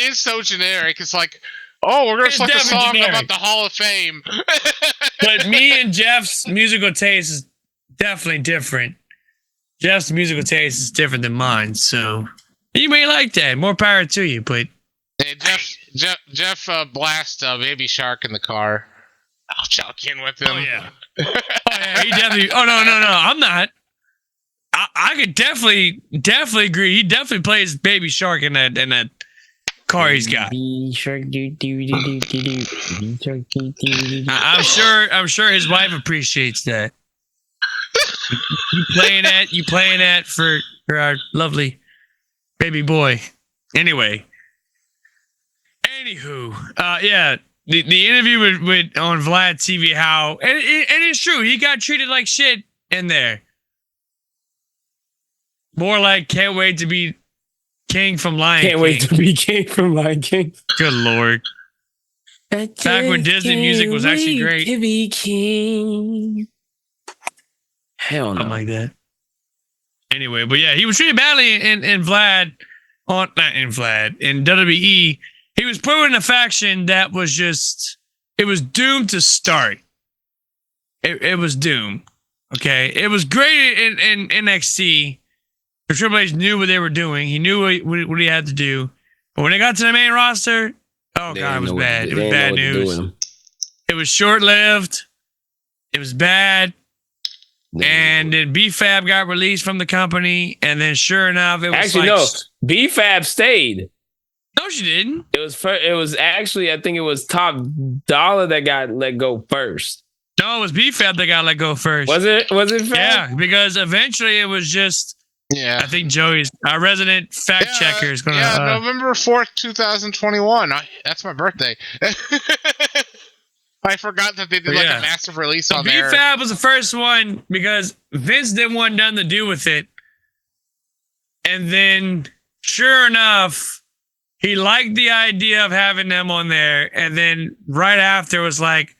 is so generic. It's like, oh, we're gonna It's select a definitely song generic. about the Hall of Fame. But me and Jeff's musical taste is definitely different. Jeff's musical taste is different than mine, so you may like that. More power to you, but Hey, Jeff blast Baby Shark in the car. I'll chuck in with him. oh yeah, he definitely. Oh no, I'm not. I could definitely agree. He definitely plays Baby Shark in that car he's got. I'm sure his wife appreciates that. You playing that for our lovely baby boy. Anyway. Anywho, yeah, the interview with on Vlad TV, how and it's true, he got treated like shit in there. More like can't wait to be king from Lion King. Can't wait to be king from Lion King. Good lord. Back when Disney music was actually great. To be king. Hell no. Something like that. Anyway, but yeah, he was treated badly in Vlad in WWE. He was put in a faction that was just it was doomed to start. It was doomed. Okay, it was great in NXT. Triple H knew what they were doing. He knew what he had to do. But when it got to the main roster, oh god, it was bad. It was bad news. It was short-lived. It was bad. And then B-Fab got released from the company, and then sure enough, it was actually no. B-Fab stayed. No, she didn't. It was actually, I think it was Top Dollar that got let go first. No, it was B-Fab that got let go first. Was it? Was it? Fab? Yeah, because eventually it was just. Yeah, I think Joey's our resident fact checker is gonna. Yeah, November 4th, 2021. That's my birthday. I forgot that they did a massive release on there. B-Fab was the first one because Vince didn't want nothing to do with it, and then sure enough, he liked the idea of having them on there, and then right after was like,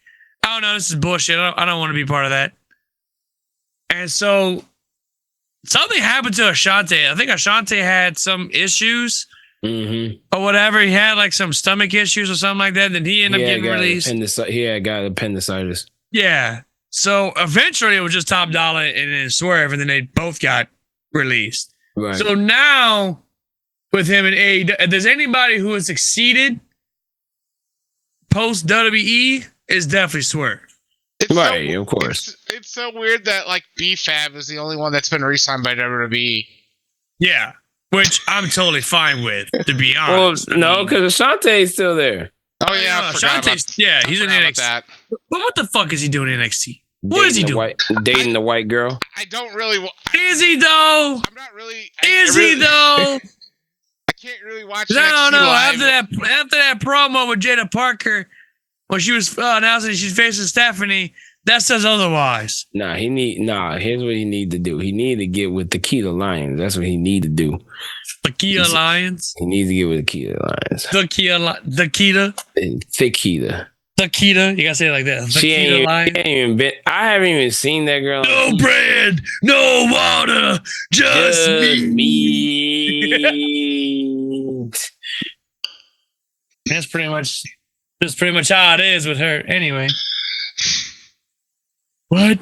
"Oh no, this is bullshit. I don't want to be part of that." And so. Something happened to Ashante. I think Ashante had some issues or whatever. He had like some stomach issues or something like that. Then he ended up getting released. He got appendicitis. Yeah. So eventually it was just Top Dollar and then Swerve, and then they both got released. Right. So now with him and AEW, if there's anybody who has succeeded post WWE, is definitely Swerve. Right, of course. It's so weird that like B-Fab is the only one that's been re-signed by WWE. Yeah, which I'm totally fine with, to be honest. Well, no, because Ashante is still there. Oh yeah, he's in NXT. That. But what the fuck is he doing in NXT? What is he doing? Dating the white girl. I don't really. Is he though? I'm not really. Is he though? I can't really watch. I don't know. After that promo with Jada Parker. When she was announcing she's facing Stephanie, that says otherwise. Here's what he need to do. He need to get with the Tequila Lions. That's what he need to do. Tequila Lions? He needs to get with the Tequila Lions. Tequila. You gotta say it like that. I haven't even seen that girl. No bread, no water, just me. That's pretty much how it is with her. Anyway. What?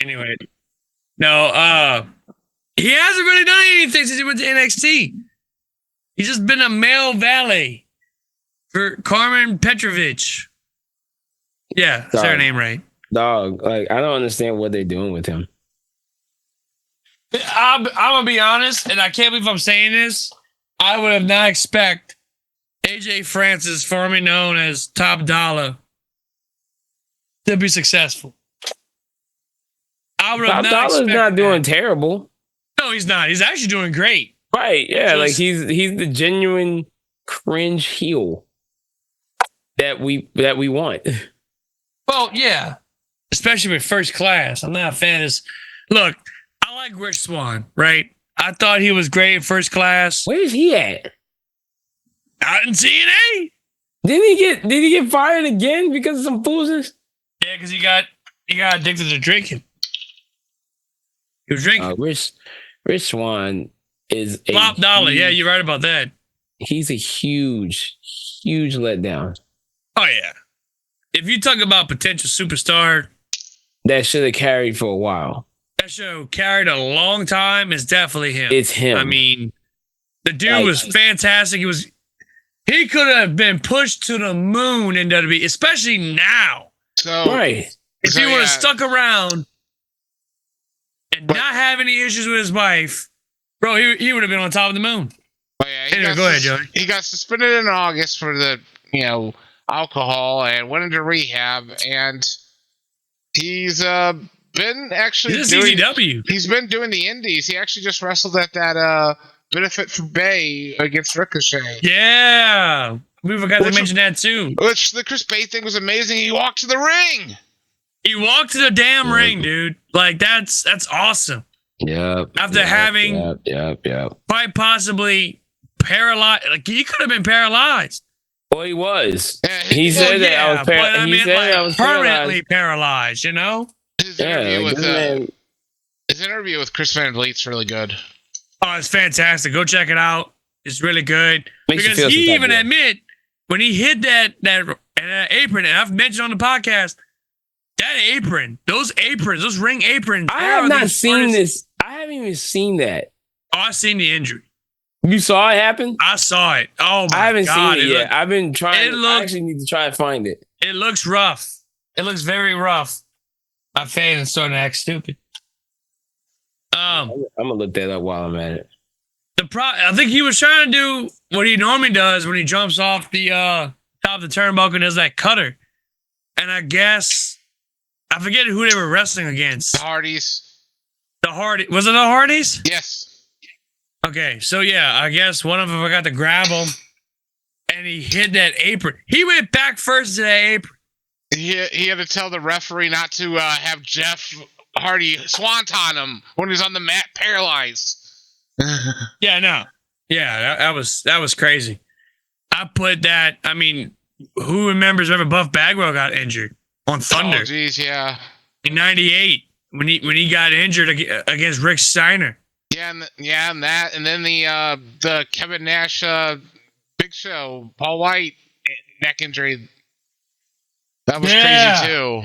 Anyway. No, he hasn't really done anything since he went to NXT. He's just been a male valet for Carmen Petrovich. Yeah, is her name right? Dog, like, I don't understand what they're doing with him. I'm going to be honest, and I can't believe I'm saying this. I would have not expect AJ Francis, formerly known as Top Dollar, to be successful. Top Dollar's not doing terrible. No, he's not. He's actually doing great. Right? Yeah, like he's the genuine cringe heel that we want. Well, yeah, especially with First Class. I'm not a fan of this. Look, I like Rich Swann, right? I thought he was great in First Class. Where's he at? Out in TNA. Did he get fired again because of some foolishness? Yeah, because he got addicted to drinking. He was drinking. Rich Swann is Top Dollar. Yeah, you're right about that. He's a huge letdown. Oh yeah. If you talk about potential superstar, that should have carried for a while. That show carried a long time. It's definitely him. It's him. I mean, the dude was fantastic. He could have been pushed to the moon in WWE, especially now. If he would have stuck around and not have any issues with his wife, bro, he would have been on top of the moon. Oh, yeah, anyway, go ahead, Joey. He got suspended in August for the alcohol and went into rehab, and he's been actually doing CZW. He's been doing the indies. He actually just wrestled at that Benefit for Bay against Ricochet. Yeah, we forgot to mention that too. Which the Chris Bay thing was amazing. He walked to the ring. He walked to the damn ring, dude. Like that's awesome. Yep. After having quite possibly paralyzed, like he could have been paralyzed. Well, he was. Yeah, he said that I was paralyzed. I was permanently paralyzed. You know. His interview with Chris Van Vliet's really good. Oh, it's fantastic. Go check it out. It's really good. Because he even admit when he hit that And that apron, and I've mentioned on the podcast, that apron, those aprons, those ring aprons. I have not seen this. I haven't even seen that. Oh, I've seen the injury. You saw it happen? I saw it. Oh, my God. I haven't seen it yet. I've been trying. I actually need to try and find it. It looks rough. It looks very rough. My face is starting to act stupid. I'm gonna look that up while I'm at it. I think he was trying to do what he normally does when he jumps off the top of the turnbuckle and does that cutter. And I guess I forget who they were wrestling against. The Hardys. Was it the Hardys? Yes. Okay, so yeah, I guess one of them forgot to grab him, and he hit that apron. He went back first to that apron. He had to tell the referee not to have Jeff Hardy swanton him when he was on the mat paralyzed. Yeah, no. Yeah, that was crazy. I put that, I mean, who remembers whenever Buff Bagwell got injured on Thunder? Oh, geez, yeah. In 98, when he got injured against Rick Steiner. Yeah, and that, and then the Kevin Nash Big Show, Paul White neck injury. That was crazy too.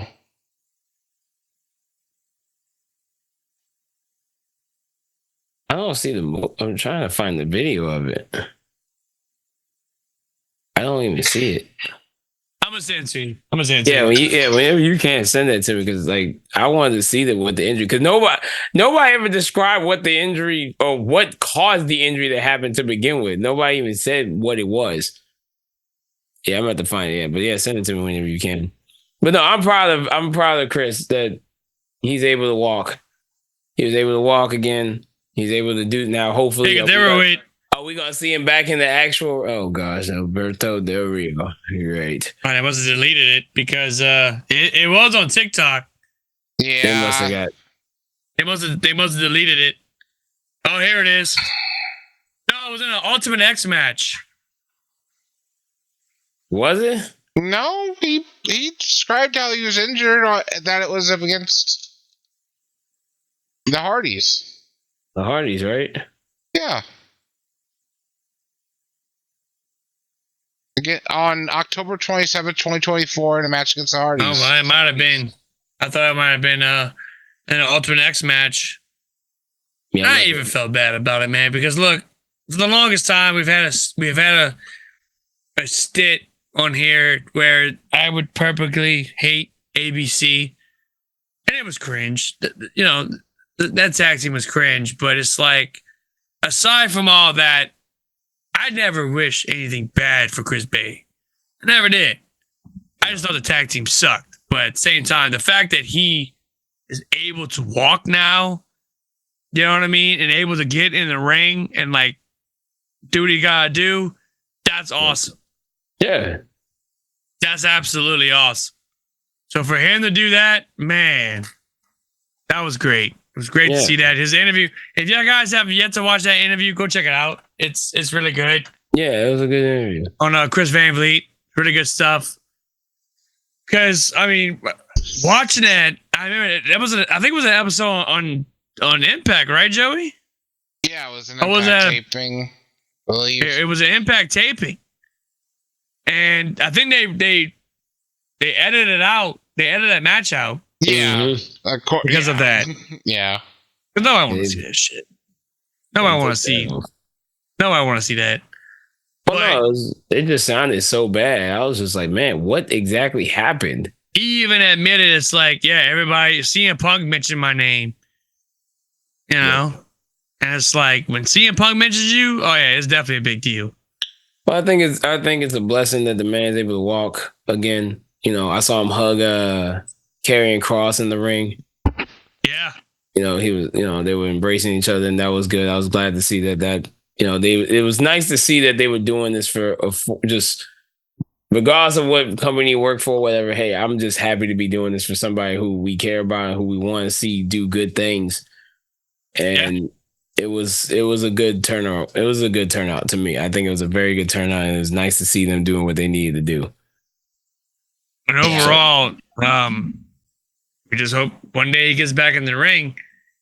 I don't see I'm trying to find the video of it. I don't even see it. I'm gonna send it to you. Whenever you can send that to me, because like I wanted to see what the injury, because nobody ever described what the injury or what caused the injury that happened to begin with. Nobody even said what it was. Yeah, I'm about to find it. Yeah, but yeah, send it to me whenever you can. But no, I'm proud of Chris that he's able to walk. He was able to walk again. He's able to do now. Hopefully, are we gonna see him back in the actual? Oh gosh, Alberto Del Rio. You're right. I must have deleted it because it was on TikTok. Yeah, they must have deleted it. Oh, here it is. No, it was in an Ultimate X match. Was it? No, he described how he was injured. That it was up against the Hardys. The Hardys, right? Yeah. Again, on October 27th, 2024, in a match against the Hardys. Oh, well, it might have been. I thought it might have been in an Ultimate X match. Yeah, I even felt bad about it, man, because look, for the longest time we've had a stint on here where I would perfectly hate ABC, and it was cringe. You know, that tag team was cringe, but it's like, aside from all that, I never wish anything bad for Chris Bay. I never did. I just thought the tag team sucked. But at the same time, the fact that he is able to walk now, you know what I mean? And able to get in the ring and like do what he gotta do, that's awesome. Yeah. That's absolutely awesome. So for him to do that, man, that was great. It was great to see that. His interview. If you guys have yet to watch that interview, go check it out. It's really good. Yeah, it was a good interview. On Chris Van Vliet. Really good stuff. Because, I mean, watching it, I remember I think it was an episode on Impact, right, Joey? Yeah, it was an Impact taping. I believe. It was an Impact taping. And I think they edited it out. They edited that match out. Yeah. Because of that. Yeah. Because no, I want to see that shit. No, I want to see. No, I want to see that. Well, no, it just sounded so bad. I was just like, man, what exactly happened? He even admitted it's like, yeah, everybody, CM Punk mentioned my name. You know? Yeah. And it's like, when CM Punk mentions you, oh yeah, it's definitely a big deal. Well, I think it's a blessing that the man's able to walk again. You know, I saw him hug Karrion Kross in the ring. Yeah. You know, they were embracing each other, and that was good. I was glad to see that it was nice to see that they were doing this for just regardless of what company you work for, whatever. Hey, I'm just happy to be doing this for somebody who we care about and who we want to see do good things. And it was a good turnout. It was a good turnout to me. I think it was a very good turnout, and it was nice to see them doing what they needed to do. And overall, we just hope one day he gets back in the ring.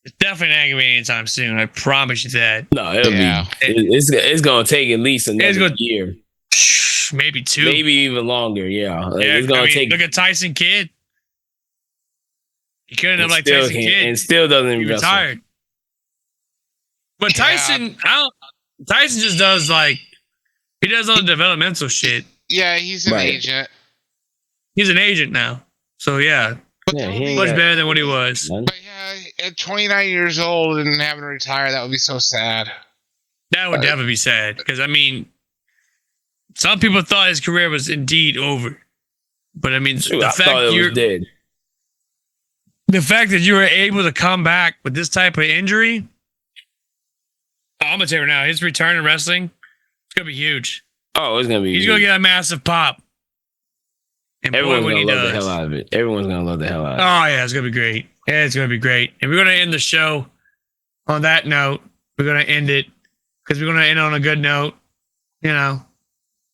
It's definitely not gonna be anytime soon. I promise you that. No, it'll be. It's gonna take at least another year. maybe 2. Maybe even longer. Yeah. Like, it's gonna take. Look at Tyson Kidd. He couldn't have like still Tyson can't- Kidd. and still doesn't He wrestle. retired. But Tyson, Tyson just does like he does all the developmental shit. Yeah, he's an agent. He's an agent now, so yeah, Yeah, he ain't much got- better than what he was. But yeah, at 29 years old and having to retire, that would be so sad. That would definitely be sad because I mean, some people thought his career was indeed over, but I mean, Shoot, I thought it was dead. The fact that you were able to come back with this type of injury, I'm gonna tell you right now, his return to wrestling, it's gonna be huge. Oh, it's gonna be. He's gonna get a massive pop. And Everyone's boy, when gonna he love does, the hell out of it. Everyone's gonna love the hell out of it. oh yeah, it's gonna be great. Yeah, it's gonna be great. And we're gonna end the show on that note. We're gonna end it because we're gonna end on a good note, you know.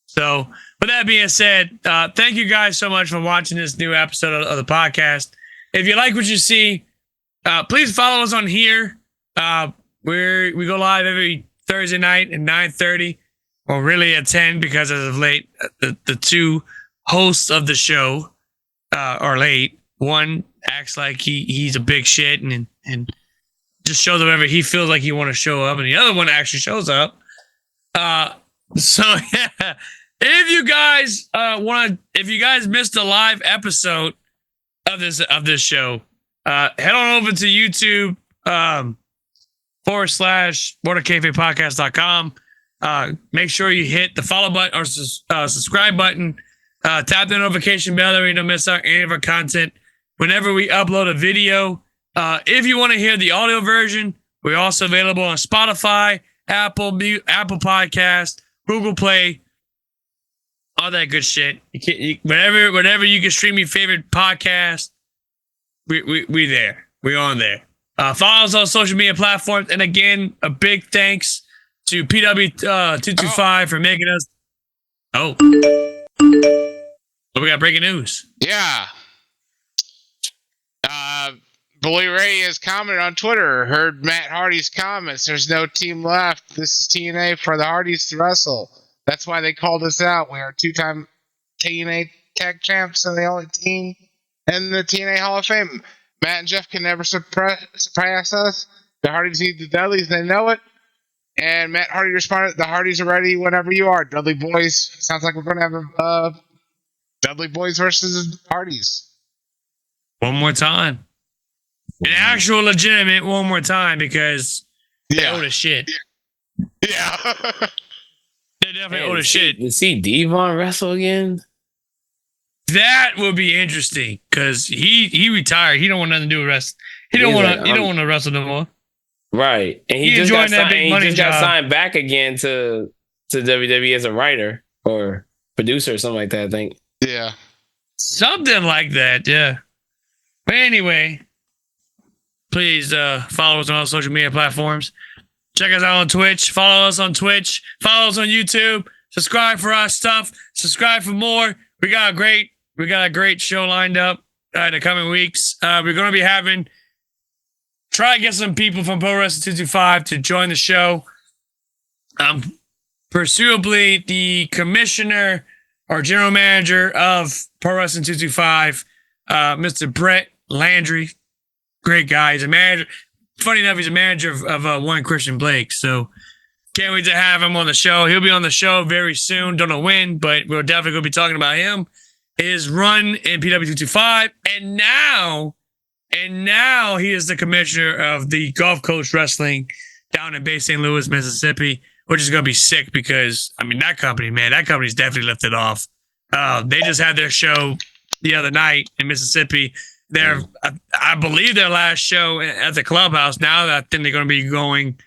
So, with that being said, thank you guys so much for watching this new episode of the podcast. If you like what you see, please follow us on here. We go live every Thursday night at 9:30, or really at 10 because as of late, the two hosts of the show are late. One acts like he's a big shit and just shows up whenever he feels like he want to show up, and the other one actually shows up. So yeah, if you guys if you guys missed a live episode of this show, head on over to YouTube /WarnerKayfabePodcast.com. Make sure you hit the follow button or subscribe button. Tap the notification bell that way you don't miss out any of our content whenever we upload a video. If you want to hear the audio version, we're also available on Spotify, Apple Podcast, Google Play, all that good shit. Whenever you can stream your favorite podcast, we there. We're on there. Follow us on social media platforms. And again, a big thanks to PW225 for making us. Oh, we got breaking news. Yeah. Bully Ray has commented on Twitter. Heard Matt Hardy's comments. There's no team left. This is TNA for the Hardys to wrestle. That's why they called us out. We are 2-time TNA tag champs and the only team in the TNA Hall of Fame. Matt and Jeff can never surpass us. The Hardys need the Dudleys. They know it. And Matt Hardy responded, the Hardys are ready whenever you are. Dudley Boys. Sounds like we're going to have a Dudley Boys versus Hardys. One more time. An actual legitimate one more time because they owe the shit. Yeah. They definitely owe the shit. To see Devon wrestle again? That would be interesting because he retired. He don't want nothing to do with wrestling. He don't want to wrestle no more. Right. And he just got signed back again to WWE as a writer or producer or something like that, I think. Yeah. Something like that, yeah. But anyway, please follow us on all social media platforms. Check us out on Twitch. Follow us on Twitch. Follow us on YouTube. Subscribe for our stuff. Subscribe for more. We got a great show lined up in the coming weeks. We're going to be try to get some people from Pro Wrestling 225 to join the show. Presumably the commissioner or general manager of Pro Wrestling 225, Mr. Brett Landry. Great guy. He's a manager. Funny enough, he's a manager of one Christian Blake. So can't wait to have him on the show. He'll be on the show very soon. Don't know when, but we're definitely going to be talking about him. His run in PW225. And now he is the commissioner of the Gulf Coast Wrestling down in Bay St. Louis, Mississippi, which is going to be sick because, I mean, that company's definitely lifted off. They just had their show the other night in Mississippi. I believe their last show at the clubhouse. Now that I think they're going to be going,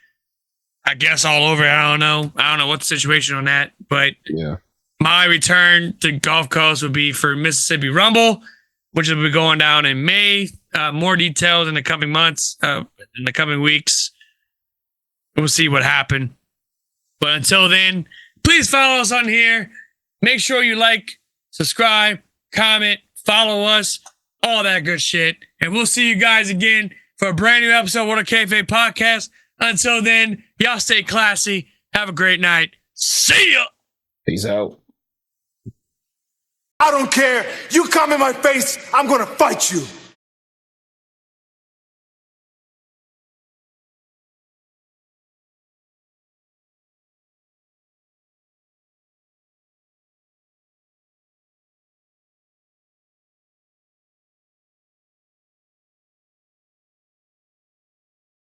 I guess, all over. I don't know what the situation on that, but yeah, my return to Gulf Coast would be for Mississippi Rumble, which will be going down in May. More details in the coming months, in the coming weeks. We'll see what happened. But until then, please follow us on here. Make sure you like, subscribe, comment, follow us, all that good shit. And we'll see you guys again for a brand new episode of the Kayfabe Podcast. Until then, y'all stay classy. Have a great night. See ya. Peace out. I don't care. You come in my face, I'm gonna fight you.